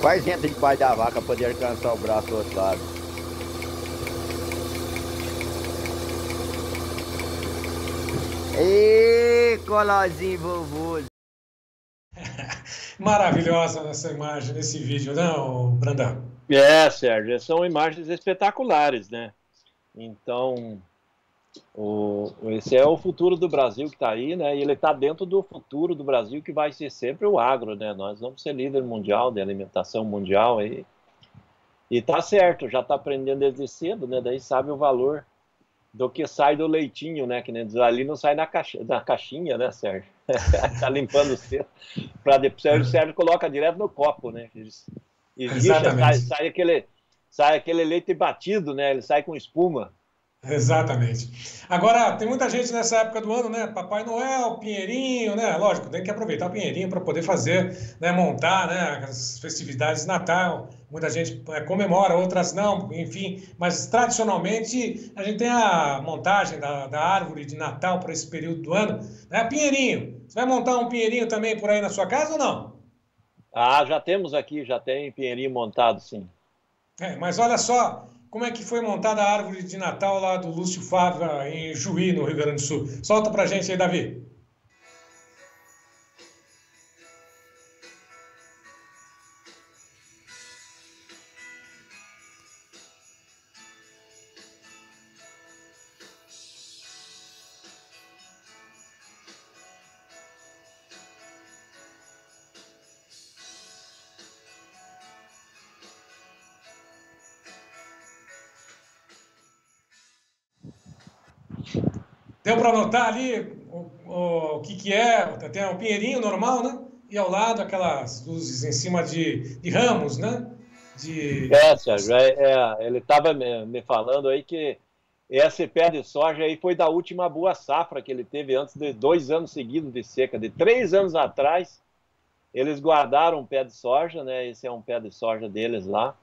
Faz entra debaixo da vaca pra poder alcançar o braço do outro lado. Ê, colozinho vovô. Maravilhosa essa imagem nesse vídeo, não, Brandão? Sérgio, são imagens espetaculares, né? Então, esse é o futuro do Brasil que está aí, né? E ele está dentro do futuro do Brasil, que vai ser sempre o agro, né? Nós vamos ser líder mundial de alimentação mundial aí. E tá certo, já está aprendendo desde cedo, né? Daí sabe o valor do que sai do leitinho, né? Que nem diz, ali não sai na caixinha, né, Sérgio? Tá limpando cedo. Para depois o Sérgio coloca direto no copo, né? E sai aquele leite batido, né? Ele sai com espuma. Exatamente. Agora, tem muita gente nessa época do ano, né? Papai Noel, Pinheirinho, né? Lógico, tem que aproveitar o Pinheirinho para poder fazer, né? Montar, né? As festividades de Natal. Muita gente comemora, outras não, enfim. Mas, tradicionalmente, a gente tem a montagem da árvore de Natal para esse período do ano. Né? Pinheirinho, você vai montar um Pinheirinho também por aí na sua casa ou não? Já temos aqui, já tem Pinheirinho montado, sim. Mas olha só como é que foi montada a árvore de Natal lá do Lúcio Fávia, em Juí, no Rio Grande do Sul. Solta pra gente aí, Davi. Deu para notar ali o que é? Tem um pinheirinho normal, né? E ao lado aquelas luzes em cima de ramos, né? Sérgio, ele estava me falando aí que esse pé de soja aí foi da última boa safra que ele teve antes de 2 anos seguidos de seca. De 3 anos atrás, eles guardaram um pé de soja, né? Esse é um pé de soja deles lá.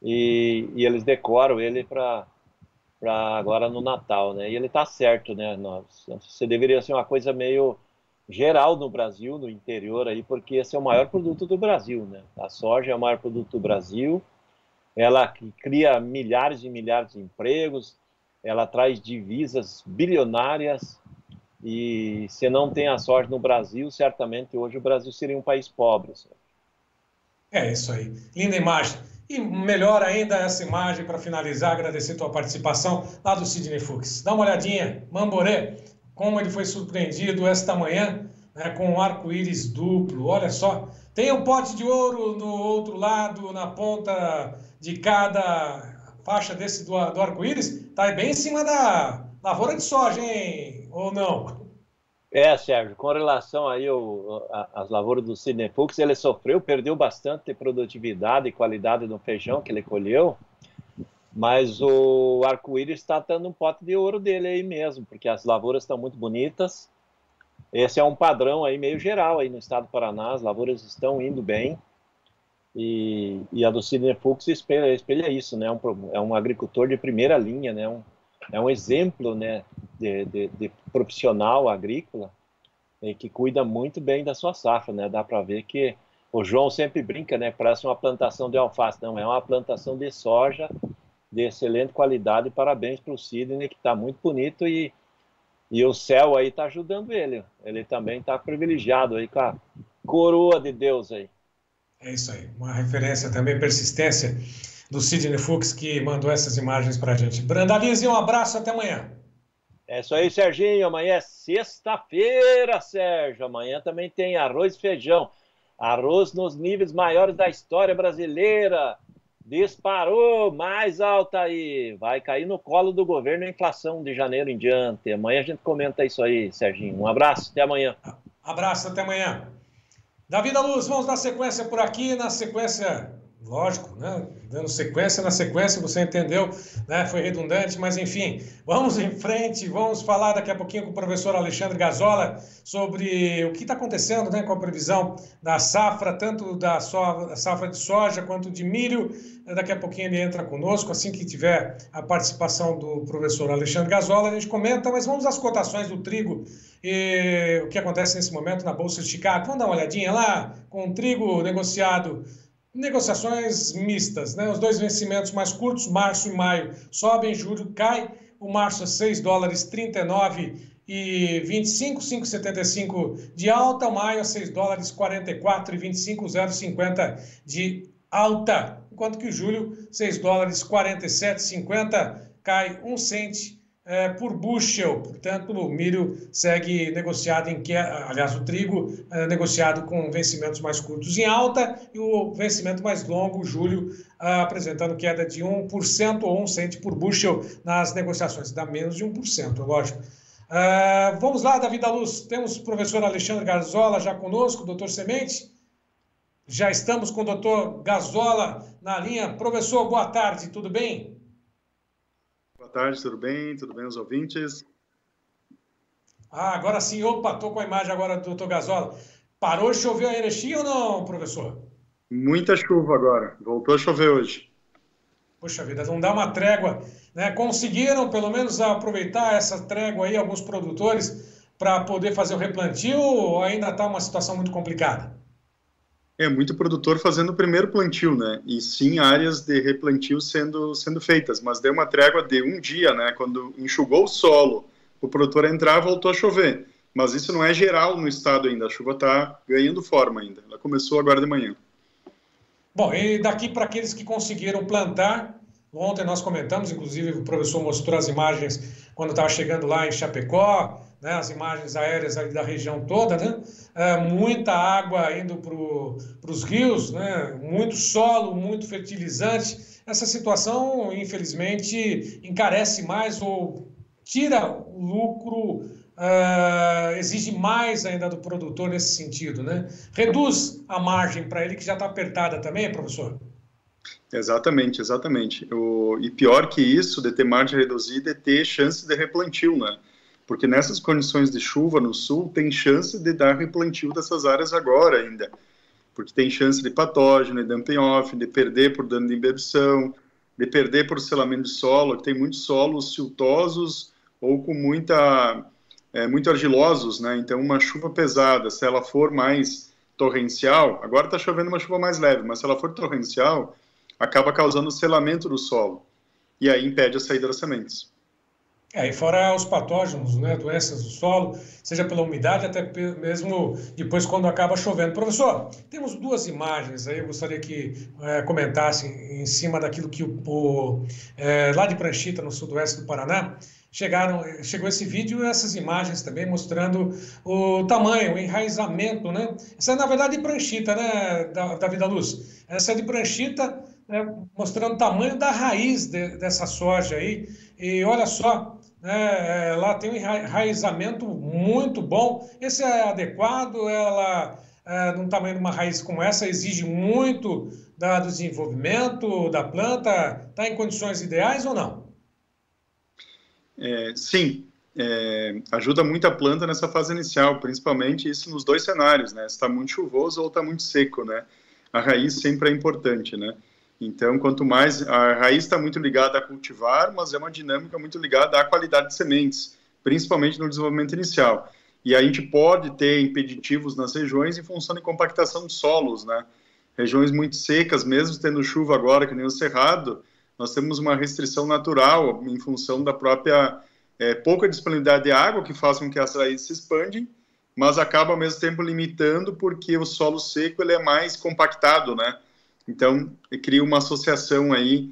E eles decoram ele para agora no Natal, né? E ele tá certo, né? Você deveria ser uma coisa meio geral no Brasil, no interior aí, porque esse é o maior produto do Brasil, né? A soja é o maior produto do Brasil, ela cria milhares e milhares de empregos, ela traz divisas bilionárias, e se não tem a soja no Brasil, certamente hoje o Brasil seria um país pobre. Sabe? É isso aí, linda imagem. E melhor ainda essa imagem para finalizar, agradecer a tua participação lá do Sidney Fuchs. Dá uma olhadinha, Mamboré, como ele foi surpreendido esta manhã, né, com um arco-íris duplo. Olha só, tem um pote de ouro no outro lado, na ponta de cada faixa desse do arco-íris. Está bem em cima da lavoura de soja, hein? Ou não? Sérgio, com relação aí às lavouras do Sidney Fuchs, ele perdeu bastante produtividade e qualidade no feijão que ele colheu, mas o arco-íris está dando um pote de ouro dele aí mesmo, porque as lavouras estão muito bonitas. Esse é um padrão aí meio geral aí no estado do Paraná, as lavouras estão indo bem, e a do Sidney Fuchs espelha isso, né? É um agricultor de primeira linha, né? É um exemplo, né, de profissional agrícola que cuida muito bem da sua safra, né? Dá para ver que o João sempre brinca, né? Parece uma plantação de alface, não, é uma plantação de soja de excelente qualidade. Parabéns para o Sidney, que está muito bonito, e o céu aí está ajudando ele. Ele também está privilegiado aí com a coroa de Deus aí. É isso aí, uma referência também, persistência do Sidney Fuchs, que mandou essas imagens para a gente. Brandalize, um abraço, até amanhã. É isso aí, Serginho. Amanhã é sexta-feira, Sérgio. Amanhã também tem arroz e feijão. Arroz nos níveis maiores da história brasileira. Disparou, mais alta aí. Vai cair no colo do governo a inflação de janeiro em diante. Amanhã a gente comenta isso aí, Serginho. Um abraço, até amanhã. Abraço, até amanhã. Davi da Luz, vamos na sequência por aqui, na sequência... Lógico, né? Dando sequência na sequência, você entendeu, né? Foi redundante, mas enfim, vamos em frente, vamos falar daqui a pouquinho com o professor Alexandre Gazola sobre o que está acontecendo, né, com a previsão da safra, tanto da safra de soja quanto de milho. Daqui a pouquinho ele entra conosco, assim que tiver a participação do professor Alexandre Gazola, a gente comenta, mas vamos às cotações do trigo e o que acontece nesse momento na Bolsa de Chicago. Vamos dar uma olhadinha lá, com o trigo negociado. Negociações mistas, né? Os dois vencimentos mais curtos, março e maio, sobem, julho cai. O março a $6,39,25, 5,75 de alta. O maio a $6,44,25, 0,50 de alta. Enquanto que o julho, $6,47,50, cai 1 cento por bushel. Portanto, o milho segue negociado aliás, o trigo negociado com vencimentos mais curtos em alta, e o vencimento mais longo, julho, apresentando queda de 1% ou 1 cento por bushel nas negociações, dá menos de 1%, lógico. Vamos lá, Davi da Luz, temos o professor Alexandre Gazola já conosco, doutor Semente. Já estamos com o doutor Gazola na linha. Professor, boa tarde, tudo bem? Boa tarde, tudo bem? Tudo bem os ouvintes? Agora sim, opa, estou com a imagem agora do Dr. Gazola. Parou de chover a Erechim ou não, professor? Muita chuva agora, voltou a chover hoje. Poxa vida, não dá uma trégua, né? Conseguiram pelo menos aproveitar essa trégua aí, alguns produtores, para poder fazer o replantio, ou ainda está uma situação muito complicada? Muito produtor fazendo o primeiro plantio, né? E sim, áreas de replantio sendo feitas, mas deu uma trégua de um dia, né? Quando enxugou o solo, o produtor entrar, voltou a chover. Mas isso não é geral no estado ainda, a chuva está ganhando forma ainda. Ela começou agora de manhã. Bom, e daqui para aqueles que conseguiram plantar, ontem nós comentamos, inclusive o professor mostrou as imagens quando estava chegando lá em Chapecó, né, as imagens aéreas ali da região toda, né? Muita água indo para os rios, né? Muito solo, muito fertilizante. Essa situação, infelizmente, encarece mais ou tira o lucro, exige mais ainda do produtor nesse sentido, né? Reduz a margem para ele, que já está apertada também, professor? Exatamente, exatamente. E pior que isso, de ter margem reduzida, é ter chance de replantio, né? Porque nessas condições de chuva no sul, tem chance de dar replantio dessas áreas agora ainda. Porque tem chance de patógeno, de dumping off, de perder por dano de imbibição, de perder por selamento de solo. Tem muitos solos siltosos ou com muito argilosos, né? Então, uma chuva pesada, se ela for mais torrencial, agora está chovendo uma chuva mais leve, mas se ela for torrencial, acaba causando selamento do solo, e aí impede a saída das sementes. E fora os patógenos, né, doenças do solo, seja pela umidade, até mesmo depois quando acaba chovendo. Professor, temos duas imagens aí, eu gostaria que comentasse em cima daquilo que lá de Pranchita, no sudoeste do Paraná, chegou esse vídeo e essas imagens também mostrando o tamanho, o enraizamento, né? Essa é, na verdade, de Pranchita, né, da Vida Luz? Essa é de Pranchita, né, mostrando o tamanho da raiz dessa soja aí. E olha só, né, lá tem um enraizamento muito bom. Esse é adequado? Ela, num tamanho de uma raiz como essa, exige muito do desenvolvimento da planta? Está em condições ideais ou não? Sim, ajuda muito a planta nessa fase inicial, principalmente isso nos dois cenários, né? Se está muito chuvoso ou está muito seco, né? A raiz sempre é importante, né? Então, quanto mais... A raiz está muito ligada a cultivar, mas é uma dinâmica muito ligada à qualidade de sementes, principalmente no desenvolvimento inicial. E a gente pode ter impeditivos nas regiões em função de compactação de solos, né? Regiões muito secas, mesmo tendo chuva agora, que nem o Cerrado, nós temos uma restrição natural em função da própria pouca disponibilidade de água, que faz com que as raízes se expandem, mas acaba ao mesmo tempo limitando, porque o solo seco ele é mais compactado, né? Então, cria uma associação aí,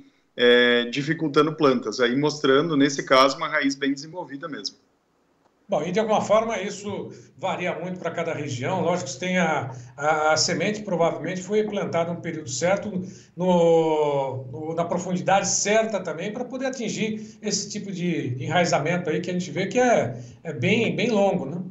dificultando plantas, aí mostrando, nesse caso, uma raiz bem desenvolvida mesmo. Bom, e de alguma forma isso varia muito para cada região. Lógico que tem a semente, provavelmente foi plantada no período certo, na profundidade certa também, para poder atingir esse tipo de enraizamento aí que a gente vê que é bem longo, né?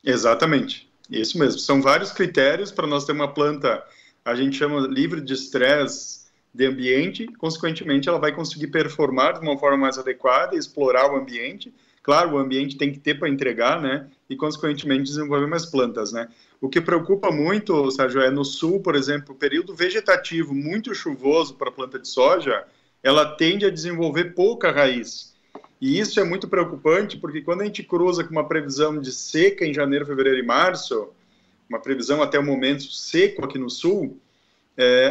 Exatamente, isso mesmo. São vários critérios para nós ter uma planta, a gente chama livre de estresse de ambiente, consequentemente ela vai conseguir performar de uma forma mais adequada e explorar o ambiente. Claro, o ambiente tem que ter para entregar, né? E, consequentemente, desenvolver mais plantas, né? O que preocupa muito, Sérgio, no sul, por exemplo, o período vegetativo muito chuvoso para a planta de soja, ela tende a desenvolver pouca raiz. E isso é muito preocupante, porque quando a gente cruza com uma previsão de seca em janeiro, fevereiro e março, uma previsão até o momento seco aqui no sul,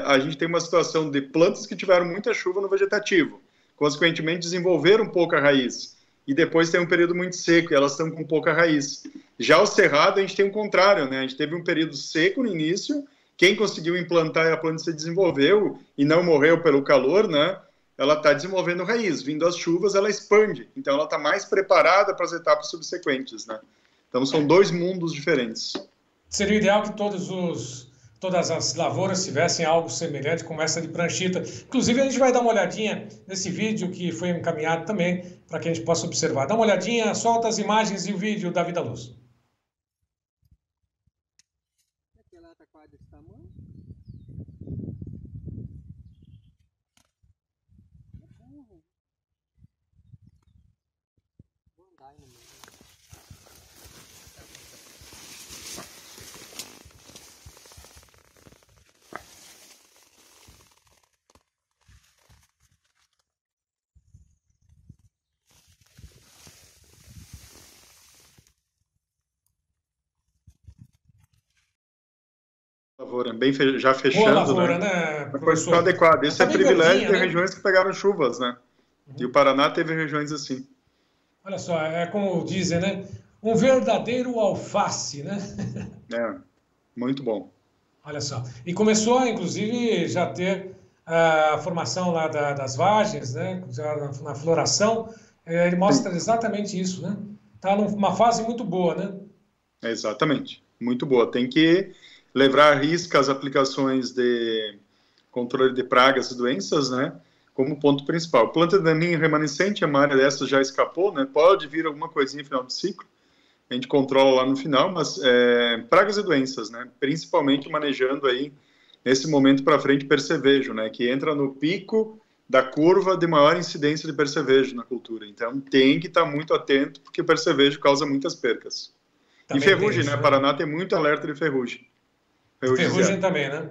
a gente tem uma situação de plantas que tiveram muita chuva no vegetativo, consequentemente desenvolveram pouca raiz. E depois tem um período muito seco, e elas estão com pouca raiz. Já o Cerrado, a gente tem o contrário, né? A gente teve um período seco no início, quem conseguiu implantar e a planta se desenvolveu e não morreu pelo calor, né? Ela está desenvolvendo raiz. Vindo as chuvas, ela expande. Então, ela está mais preparada para as etapas subsequentes, né? Então, são dois mundos diferentes. Seria o ideal que todas as lavouras tivessem algo semelhante como essa de Pranchita. Inclusive, a gente vai dar uma olhadinha nesse vídeo que foi encaminhado também, para que a gente possa observar. Dá uma olhadinha, solta as imagens e o vídeo da Vida Luz. Aquela tá quase desse tamanho. Vou andar aí no meio. Lavoura, bem já fechando, boa lavoura, né? Professor? Adequado. Esse é privilégio de regiões que pegaram chuvas, né? E o Paraná teve regiões assim. Olha só, é como dizem, né? Um verdadeiro alface, né? Muito bom. Olha só. E começou, inclusive, já ter a formação lá das vagens, né? Já na floração. Ele mostra exatamente isso, né? Está numa fase muito boa, né? Exatamente. Muito boa. Tem que levar à risca as aplicações de controle de pragas e doenças, né? como ponto principal. Planta daninha remanescente, uma área dessa já escapou, né? Pode vir alguma coisinha no final do ciclo, a gente controla lá no final, mas pragas e doenças, né? Principalmente manejando aí, nesse momento para frente, percevejo, né? Que entra no pico da curva de maior incidência de percevejo na cultura. Então, tem que estar muito atento, porque o percevejo causa muitas percas. Também e ferrugem, né? Paraná tem muito alerta de ferrugem. Ferrugem também, né?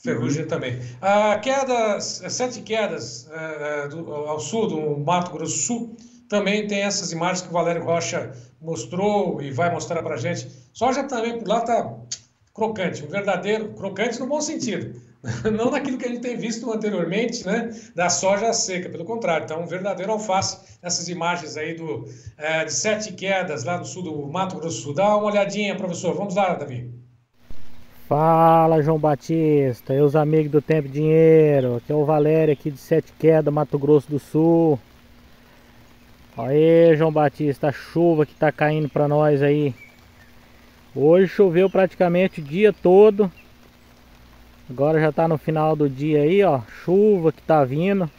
Ferrugem também. 7 quedas ao sul do Mato Grosso do Sul, também tem essas imagens que o Valério Rocha mostrou e vai mostrar para a gente. Soja também por lá está crocante, um verdadeiro crocante no bom sentido. Não naquilo que a gente tem visto anteriormente, né, da soja seca, pelo contrário. Então, um verdadeiro alface. Essas imagens aí de 7 quedas lá no sul do Mato Grosso do Sul. Dá uma olhadinha, professor. Vamos lá, Davi. Fala, João Batista, e os amigos do Tempo e Dinheiro. Aqui é o Valério aqui de 7 Quedas, Mato Grosso do Sul. Aí, João Batista, a chuva que tá caindo pra nós aí. Hoje choveu praticamente o dia todo. Agora já tá no final do dia aí, ó. Chuva que tá vindo.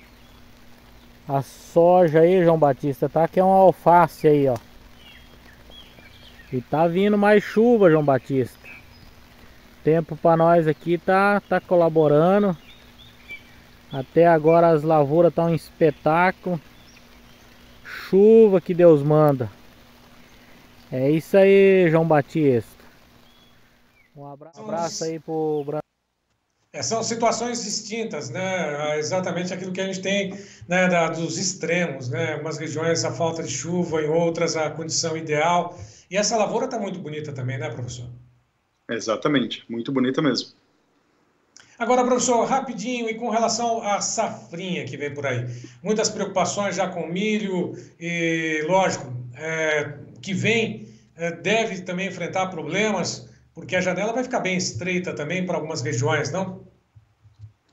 A soja aí, João Batista, tá? Que é um alface aí, ó. E tá vindo mais chuva, João Batista. Tempo para nós aqui tá colaborando. Até agora as lavouras estão um espetáculo. Chuva que Deus manda. É isso aí, João Batista. Um abraço aí pro Brasil. São situações distintas, né? Exatamente aquilo que a gente tem, né, dos extremos, né? Umas regiões a falta de chuva, em outras a condição ideal. E essa lavoura está muito bonita também, né, professor? Exatamente, muito bonita mesmo. Agora, professor, rapidinho, e com relação à safrinha que vem por aí. Muitas preocupações já com milho e, lógico, que vem, deve também enfrentar problemas, porque a janela vai ficar bem estreita também para algumas regiões, não?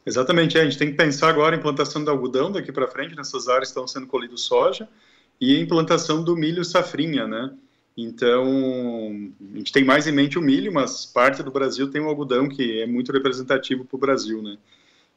Exatamente, a gente tem que pensar agora em implantação do algodão daqui para frente, nessas áreas estão sendo colhido soja, e a implantação do milho safrinha, né? Então, a gente tem mais em mente o milho, mas parte do Brasil tem o algodão, que é muito representativo para o Brasil, né?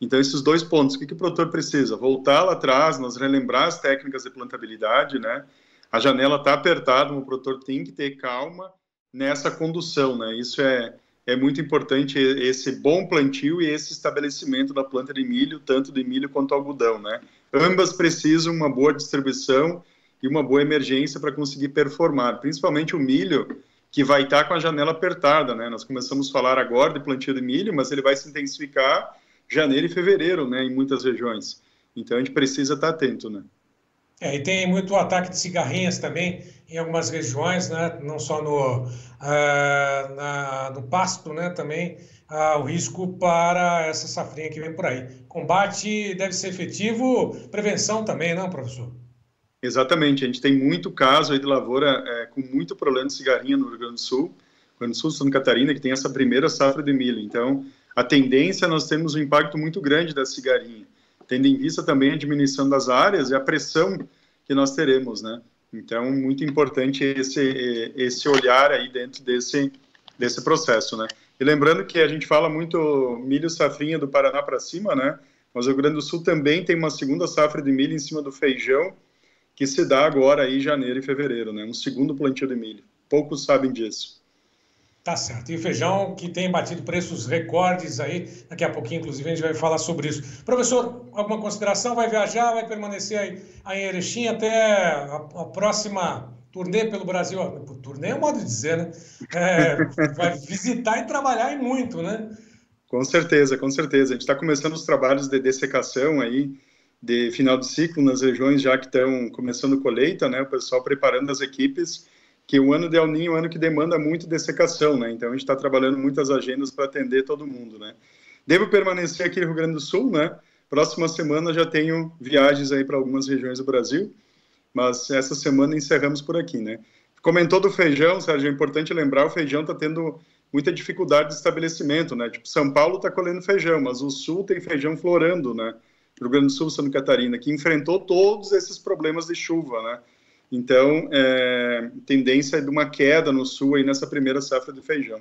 Então, esses dois pontos, o que o produtor precisa? Voltar lá atrás, nós relembrar as técnicas de plantabilidade, né? A janela está apertada, o produtor tem que ter calma nessa condução, né? Isso é muito importante, esse bom plantio e esse estabelecimento da planta de milho, tanto de milho quanto algodão, né? Ambas precisam uma boa distribuição e uma boa emergência para conseguir performar, principalmente o milho, que vai estar com a janela apertada, né? Nós começamos a falar agora de plantio de milho, mas ele vai se intensificar janeiro e fevereiro, né, em muitas regiões. Então a gente precisa estar atento, né? E tem muito ataque de cigarrinhas também em algumas regiões, né? Não só no pasto, né? Também o risco para essa safrinha que vem por aí. Combate deve ser efetivo, prevenção também, não, professor? Exatamente, a gente tem muito caso aí de lavoura com muito problema de cigarrinha no Rio Grande do Sul, Santa Catarina, que tem essa primeira safra de milho. Então, a tendência, nós temos um impacto muito grande da cigarrinha, tendo em vista também a diminuição das áreas e a pressão que nós teremos, né? Então, muito importante esse olhar aí dentro desse processo, né? E lembrando que a gente fala muito milho safrinha do Paraná para cima, né? Mas o Rio Grande do Sul também tem uma segunda safra de milho em cima do feijão, que se dá agora aí em janeiro e fevereiro, né? Um segundo plantio de milho. Poucos sabem disso. Tá certo. E o feijão que tem batido preços recordes aí, daqui a pouquinho, inclusive, a gente vai falar sobre isso. Professor, alguma consideração? Vai viajar, vai permanecer aí em Erechim até a próxima turnê pelo Brasil? Turnê é um modo de dizer, né? Vai visitar e trabalhar e muito, né? Com certeza, com certeza. A gente está começando os trabalhos de dessecação aí, de final de ciclo nas regiões já que estão começando colheita, né? O pessoal preparando as equipes, que o ano de El Niño é um ano que demanda muito dessecação, né? Então a gente está trabalhando muitas agendas para atender todo mundo, né? Devo permanecer aqui no Rio Grande do Sul, né? Próxima semana já tenho viagens aí para algumas regiões do Brasil, mas essa semana encerramos por aqui, né? Comentou do feijão, Sérgio, é importante lembrar, o feijão está tendo muita dificuldade de estabelecimento, né? Tipo, São Paulo está colhendo feijão, mas o Sul tem feijão florando, né? Rio Grande do Sul, Santa Catarina, que enfrentou todos esses problemas de chuva, né? Então, tendência é de uma queda no Sul aí nessa primeira safra de feijão.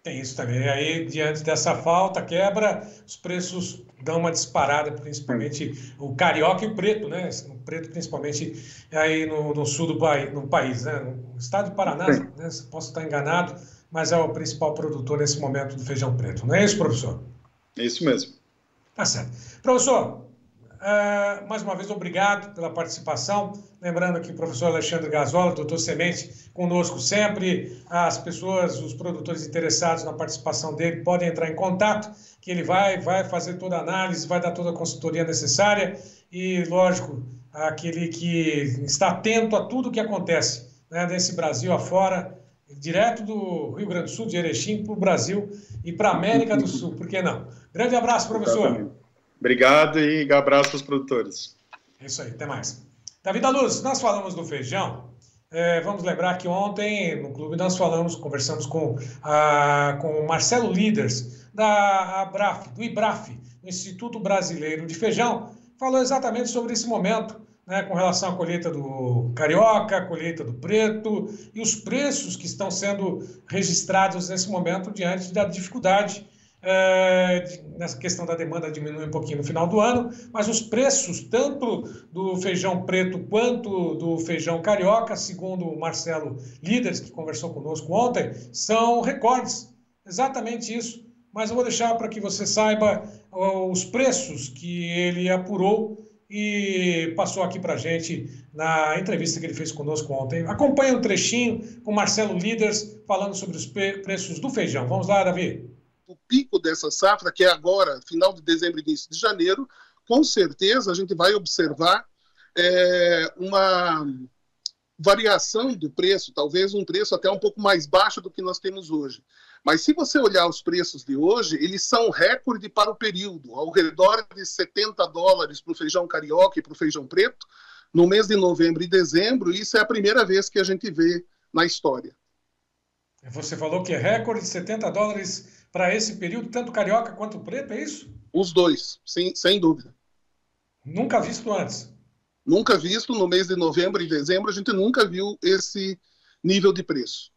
Tem isso também. E aí, diante dessa falta, quebra, os preços dão uma disparada, principalmente o carioca e o preto, né? O preto, principalmente aí no sul do país, né? No estado do Paraná, né? Posso estar enganado, mas é o principal produtor nesse momento do feijão preto. Não é isso, professor? É isso mesmo. Tá certo. Professor, mais uma vez, obrigado pela participação. Lembrando que o professor Alexandre Gazola, doutor Semente, conosco sempre. As pessoas, os produtores interessados na participação dele podem entrar em contato, que ele vai fazer toda a análise, vai dar toda a consultoria necessária e, lógico, aquele que está atento a tudo que acontece, né, nesse Brasil afora, direto do Rio Grande do Sul, de Erechim, para o Brasil e para a América do Sul, por que não? Grande abraço, professor. Obrigado e abraço aos produtores. É isso aí, até mais. Davi da Luz, nós falamos do feijão. Vamos lembrar que ontem no clube nós conversamos com o Marcelo Líders, da ABRAF, do IBRAF, do Instituto Brasileiro de Feijão, falou exatamente sobre esse momento, né, com relação à colheita do carioca, a colheita do preto e os preços que estão sendo registrados nesse momento diante da dificuldade. Nessa questão da demanda diminui um pouquinho no final do ano, mas os preços tanto do feijão preto quanto do feijão carioca, segundo o Marcelo Líderes, que conversou conosco ontem, são recordes, exatamente isso. Mas eu vou deixar para que você saiba os preços que ele apurou e passou aqui para a gente na entrevista que ele fez conosco ontem. Acompanhe um trechinho com o Marcelo Líderes falando sobre os preços do feijão. Vamos lá, Davi. O pico dessa safra, que é agora, final de dezembro e início de janeiro, com certeza a gente vai observar uma variação do preço, talvez um preço até um pouco mais baixo do que nós temos hoje. Mas se você olhar os preços de hoje, eles são recorde para o período, ao redor de $70 para o feijão carioca e para o feijão preto, no mês de novembro e dezembro, e isso é a primeira vez que a gente vê na história. Você falou que é recorde de $70 para esse período, tanto carioca quanto preto, é isso? Os dois, sim, sem dúvida. Nunca visto antes? Nunca visto. No mês de novembro e dezembro, a gente nunca viu esse nível de preço.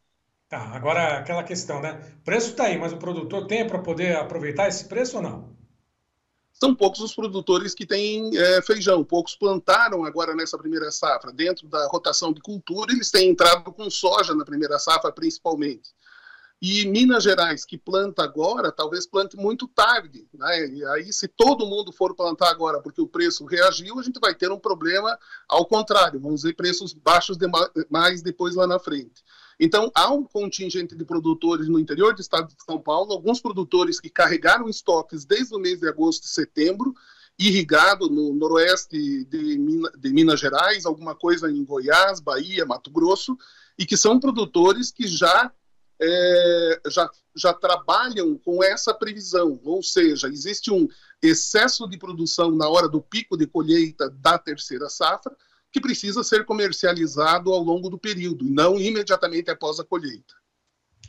Tá, agora aquela questão, né? O preço está aí, mas o produtor tem para poder aproveitar esse preço ou não? São poucos os produtores que têm feijão. Poucos plantaram agora nessa primeira safra. Dentro da rotação de cultura, eles têm entrado com soja na primeira safra, principalmente. E Minas Gerais, que planta agora, talvez plante muito tarde, né? E aí, se todo mundo for plantar agora porque o preço reagiu, a gente vai ter um problema ao contrário. Vamos ver preços baixos demais depois lá na frente. Então, há um contingente de produtores no interior do estado de São Paulo, alguns produtores que carregaram estoques desde o mês de agosto e setembro, irrigado no noroeste de Minas Gerais, alguma coisa em Goiás, Bahia, Mato Grosso, e que são produtores que já trabalham com essa previsão, ou seja, existe um excesso de produção na hora do pico de colheita da terceira safra, que precisa ser comercializado ao longo do período, e não imediatamente após a colheita.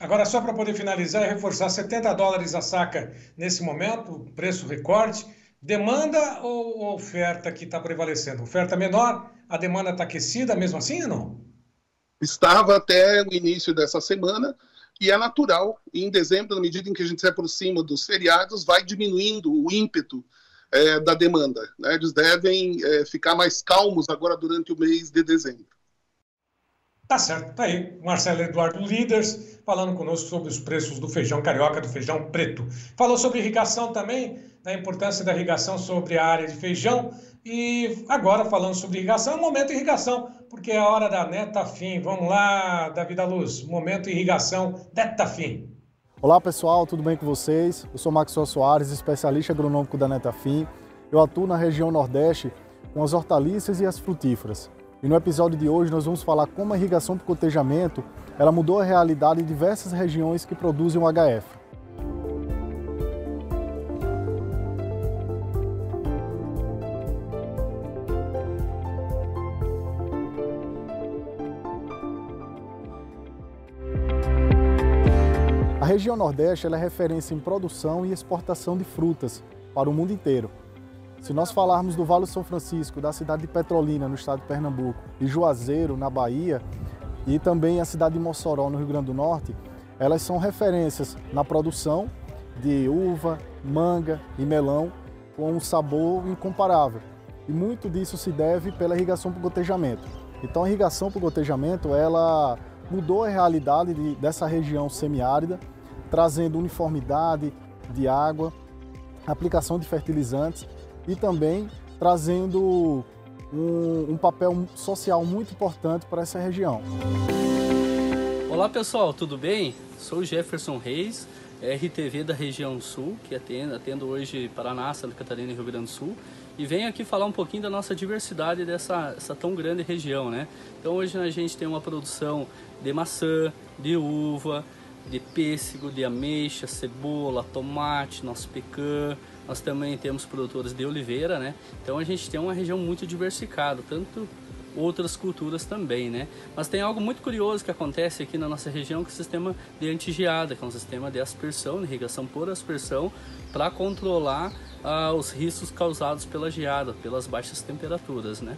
Agora, só para poder finalizar e reforçar, $70 a saca nesse momento, preço recorde, demanda ou oferta que está prevalecendo? Oferta menor, a demanda está aquecida mesmo assim ou não? Estava até o início dessa semana, e é natural, em dezembro, na medida em que a gente se aproxima dos feriados, vai diminuindo o ímpeto da demanda, né? Eles devem ficar mais calmos agora durante o mês de dezembro. Tá certo, tá aí. Marcelo Eduardo Líderes falando conosco sobre os preços do feijão carioca, do feijão preto. Falou sobre irrigação também, da importância da irrigação sobre a área de feijão. E agora, falando sobre irrigação, é o momento de irrigação, porque é a hora da neta fim. Vamos lá, Davi da Luz, momento de irrigação, neta fim. Olá pessoal, tudo bem com vocês? Eu sou Maxwell Soares, especialista agronômico da Netafim. Eu atuo na região Nordeste com as hortaliças e as frutíferas. E no episódio de hoje nós vamos falar como a irrigação por cotejamento ela mudou a realidade em diversas regiões que produzem o HF. A região Nordeste ela é referência em produção e exportação de frutas para o mundo inteiro. Se nós falarmos do Vale do São Francisco, da cidade de Petrolina, no estado de Pernambuco, e Juazeiro, na Bahia, e também a cidade de Mossoró, no Rio Grande do Norte, elas são referências na produção de uva, manga e melão com um sabor incomparável. E muito disso se deve pela irrigação por gotejamento. Então a irrigação por gotejamento, ela mudou a realidade dessa região semiárida, trazendo uniformidade de água, aplicação de fertilizantes e também trazendo um papel social muito importante para essa região. Olá pessoal, tudo bem? Sou o Jefferson Reis, RTV da região sul, que atendo hoje Paraná, Santa Catarina e Rio Grande do Sul, e venho aqui falar um pouquinho da nossa diversidade dessa tão grande região, né? Então hoje a gente tem uma produção de maçã, de uva, de pêssego, de ameixa, cebola, tomate, nosso pecan. Nós também temos produtores de oliveira, né? Então a gente tem uma região muito diversificada, tanto outras culturas também, né? Mas tem algo muito curioso que acontece aqui na nossa região, que é o sistema de antigeada, que é um sistema de aspersão, de irrigação por aspersão, para controlar os riscos causados pela geada, pelas baixas temperaturas, né?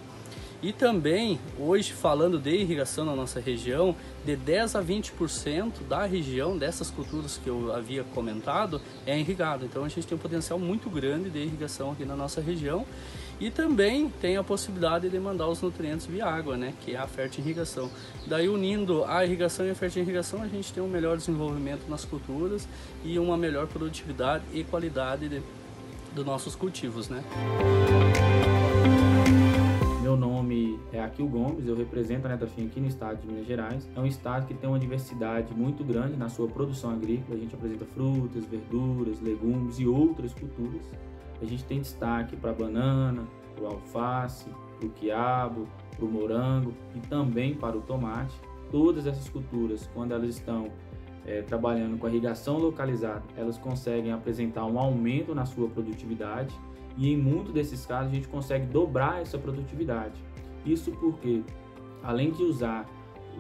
E também, hoje, falando de irrigação na nossa região, de 10 a 20% da região, dessas culturas que eu havia comentado, é irrigado. Então a gente tem um potencial muito grande de irrigação aqui na nossa região. E também tem a possibilidade de mandar os nutrientes via água, né, que é a fertirrigação. Daí, unindo a irrigação e a fertirrigação, a gente tem um melhor desenvolvimento nas culturas e uma melhor produtividade e qualidade dos nossos cultivos, né? Meu nome é Aquil Gomes, eu represento a Netafim aqui no estado de Minas Gerais. É um estado que tem uma diversidade muito grande na sua produção agrícola. A gente apresenta frutas, verduras, legumes e outras culturas. A gente tem destaque para a banana, para o alface, para o quiabo, para o morango e também para o tomate. Todas essas culturas, quando elas estão trabalhando com a irrigação localizada, elas conseguem apresentar um aumento na sua produtividade. E em muitos desses casos a gente consegue dobrar essa produtividade. Isso porque, além de usar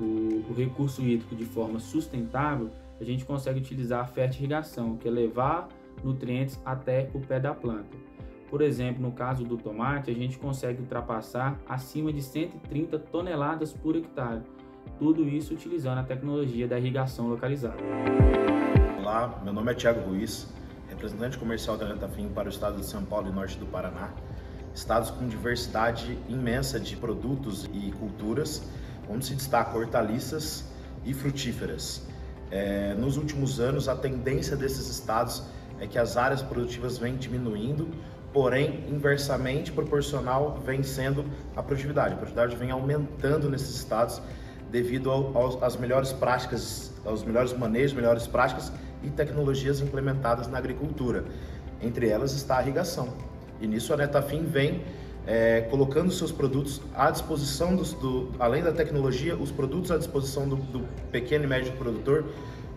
o recurso hídrico de forma sustentável, a gente consegue utilizar a fertirrigação, que é levar nutrientes até o pé da planta. Por exemplo, no caso do tomate, a gente consegue ultrapassar acima de 130 toneladas por hectare. Tudo isso utilizando a tecnologia da irrigação localizada. Olá, meu nome é Thiago Ruiz, representante comercial da Netafim para o estado de São Paulo e norte do Paraná. Estados com diversidade imensa de produtos e culturas, onde se destacam hortaliças e frutíferas. Nos últimos anos, a tendência desses estados é que as áreas produtivas vêm diminuindo, porém, inversamente proporcional vem sendo a produtividade. A produtividade vem aumentando nesses estados devido às melhores práticas, aos melhores manejos, melhores práticas e tecnologias implementadas na agricultura. Entre elas está a irrigação. E nisso a Netafim vem colocando seus produtos à disposição, além da tecnologia, os produtos à disposição do pequeno e médio produtor,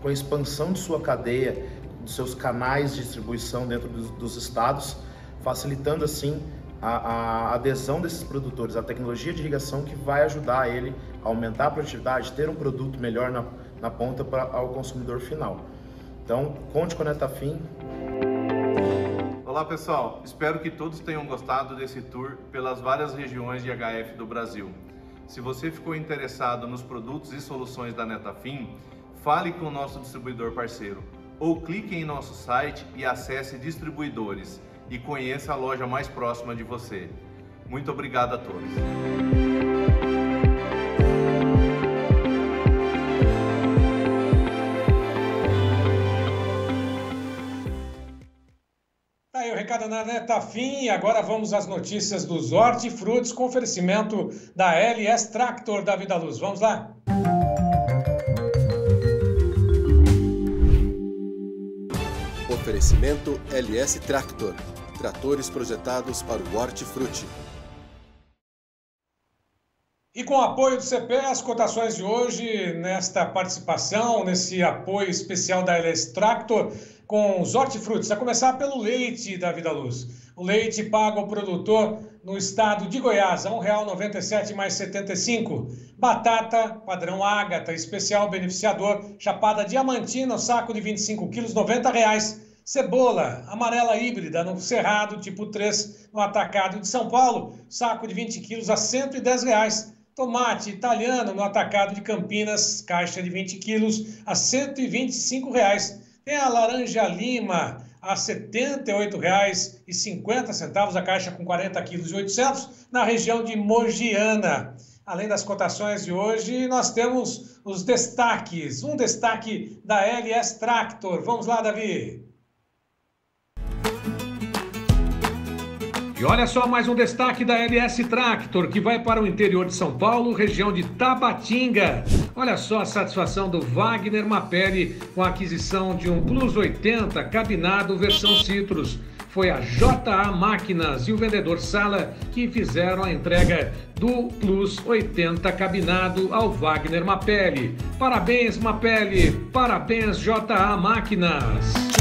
com a expansão de sua cadeia, dos seus canais de distribuição dentro dos estados, facilitando assim a adesão desses produtores à tecnologia de irrigação, que vai ajudar ele a aumentar a produtividade, ter um produto melhor na ponta ao consumidor final. Então, conte com a Netafim. Olá pessoal, espero que todos tenham gostado desse tour pelas várias regiões de HF do Brasil. Se você ficou interessado nos produtos e soluções da Netafim, fale com o nosso distribuidor parceiro ou clique em nosso site e acesse distribuidores e conheça a loja mais próxima de você. Muito obrigado a todos. Tá aí o recado na Netafim. Agora vamos às notícias dos hortifrutis com oferecimento da LS Tractor da Vida Luz. Vamos lá? Oferecimento LS Tractor. Tratores projetados para o hortifruti. E com o apoio do CP, as cotações de hoje, nesta participação, nesse apoio especial da LS Tractor, com os hortifrutis, a começar pelo leite da Vida Luz. O leite paga ao produtor no estado de Goiás a R$ 1,97 mais 75. Batata, padrão Ágata, especial beneficiador, chapada diamantina, saco de 25 quilos, R$ 90. Cebola amarela híbrida no Cerrado, tipo 3, no Atacado de São Paulo, saco de 20 quilos a R$ 110. Tomate italiano no atacado de Campinas, caixa de 20 quilos, a R$ 125. Tem a laranja lima a R$ 78,50, a caixa com 40 quilos e 800, na região de Mogiana. Além das cotações de hoje, nós temos os destaques. Um destaque da LS Tractor. Vamos lá, Davi. E olha só mais um destaque da LS Tractor, que vai para o interior de São Paulo, região de Tabatinga. Olha só a satisfação do Wagner Mapelli com a aquisição de um Plus 80 cabinado versão Citrus. Foi a JA Máquinas e o vendedor Sala que fizeram a entrega do Plus 80 cabinado ao Wagner Mapelli. Parabéns, Mapelli! Parabéns, JA Máquinas!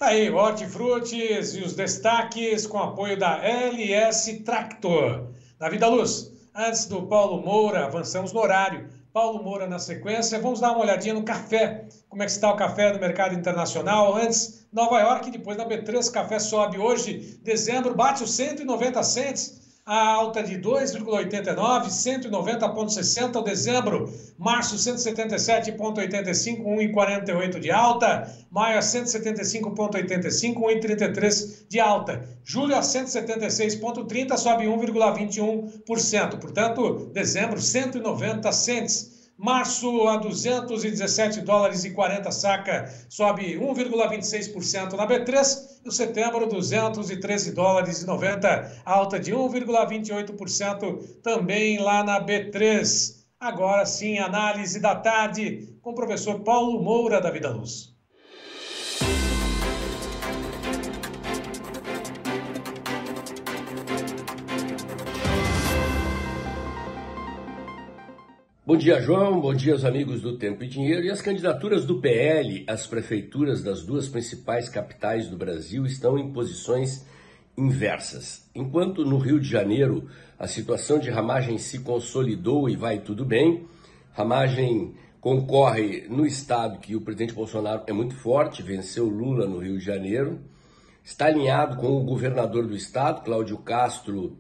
Tá aí, hortifrutis e os destaques com apoio da LS Tractor. Davi da Luz, antes do Paulo Moura, avançamos no horário. Paulo Moura na sequência, vamos dar uma olhadinha no café. Como é que está o café do mercado internacional? Antes, Nova York, depois na B3, café sobe hoje. Dezembro bate os 190 cents. A alta de 2,89, 190,60 o dezembro. Março, 177,85, 1,48 de alta. Maio, a 175,85, 1,33 de alta. Julho, a 176,30, sobe 1,21%. Portanto, dezembro, 190 cents. Março a 217 dólares e 40 saca, sobe 1,26% na B3. E o setembro, 213 dólares e 90, alta de 1,28% também lá na B3. Agora sim, análise da tarde com o professor Paulo Moura da Vida Luz. Bom dia, João. Bom dia aos amigos do Tempo e Dinheiro. E as candidaturas do PL às prefeituras das duas principais capitais do Brasil estão em posições inversas. Enquanto no Rio de Janeiro a situação de Ramagem se consolidou e vai tudo bem, Ramagem concorre no estado que o presidente Bolsonaro é muito forte, venceu Lula no Rio de Janeiro, está alinhado com o governador do estado, Cláudio Castro,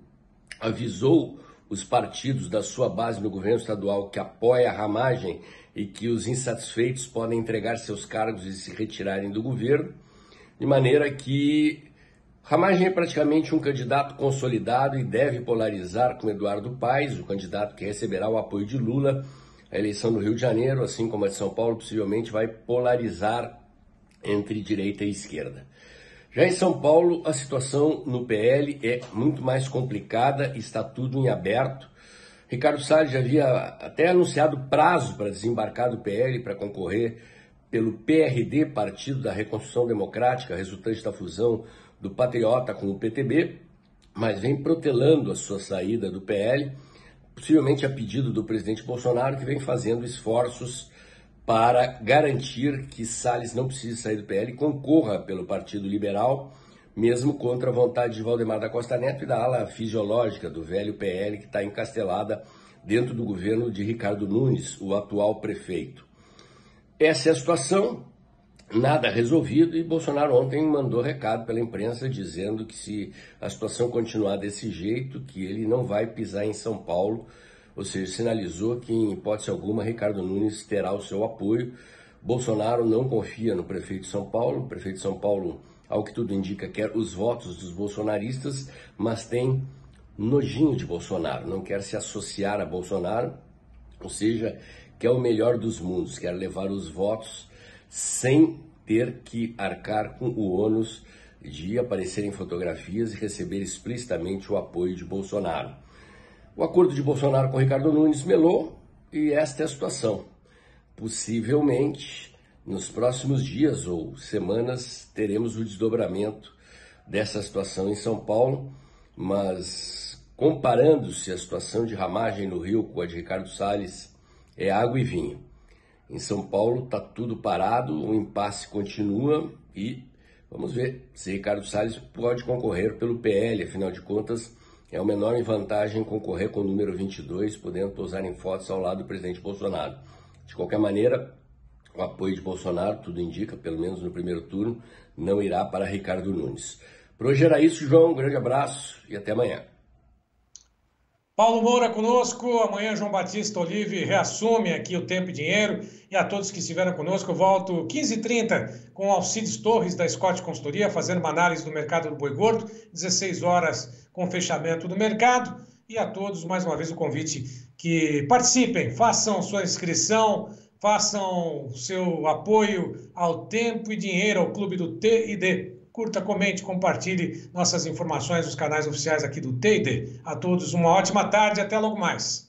avisou os partidos da sua base no governo estadual que apoia a Ramagem e que os insatisfeitos podem entregar seus cargos e se retirarem do governo, de maneira que Ramagem é praticamente um candidato consolidado e deve polarizar com Eduardo Paes, o candidato que receberá o apoio de Lula. A eleição do Rio de Janeiro, assim como a de São Paulo, possivelmente vai polarizar entre direita e esquerda. Já em São Paulo, a situação no PL é muito mais complicada, está tudo em aberto. Ricardo Salles já havia até anunciado prazo para desembarcar do PL para concorrer pelo PRD, Partido da Reconstrução Democrática, resultante da fusão do Patriota com o PTB, mas vem protelando a sua saída do PL, possivelmente a pedido do presidente Bolsonaro, que vem fazendo esforços para garantir que Salles não precise sair do PL e concorra pelo Partido Liberal, mesmo contra a vontade de Valdemar da Costa Neto e da ala fisiológica do velho PL, que está encastelada dentro do governo de Ricardo Nunes, o atual prefeito. Essa é a situação, nada resolvido, e Bolsonaro ontem mandou recado pela imprensa dizendo que se a situação continuar desse jeito, que ele não vai pisar em São Paulo. Ou seja, sinalizou que, em hipótese alguma, Ricardo Nunes terá o seu apoio. Bolsonaro não confia no prefeito de São Paulo. O prefeito de São Paulo, ao que tudo indica, quer os votos dos bolsonaristas, mas tem nojinho de Bolsonaro, não quer se associar a Bolsonaro, ou seja, quer o melhor dos mundos, quer levar os votos sem ter que arcar com o ônus de aparecer em fotografias e receber explicitamente o apoio de Bolsonaro. O acordo de Bolsonaro com Ricardo Nunes melou e esta é a situação. Possivelmente, nos próximos dias ou semanas, teremos o desdobramento dessa situação em São Paulo, mas comparando-se a situação de Ramagem no Rio com a de Ricardo Salles, é água e vinho. Em São Paulo está tudo parado, o impasse continua e vamos ver se Ricardo Salles pode concorrer pelo PL, afinal de contas, é uma enorme vantagem concorrer com o número 22, podendo pousar em fotos ao lado do presidente Bolsonaro. De qualquer maneira, o apoio de Bolsonaro, tudo indica, pelo menos no primeiro turno, não irá para Ricardo Nunes. Por hoje era isso, João. Um grande abraço e até amanhã. Paulo Moura conosco, amanhã João Batista Olive reassume aqui o Tempo e Dinheiro, e a todos que estiveram conosco, eu volto 15h30 com Alcides Torres da Scott Consultoria, fazendo uma análise do mercado do boi gordo, 16 horas com o fechamento do mercado, e a todos mais uma vez o convite que participem, façam sua inscrição, façam seu apoio ao Tempo e Dinheiro, ao Clube do T&D. Curta, comente, compartilhe nossas informações nos canais oficiais aqui do T&D. A todos uma ótima tarde e até logo mais.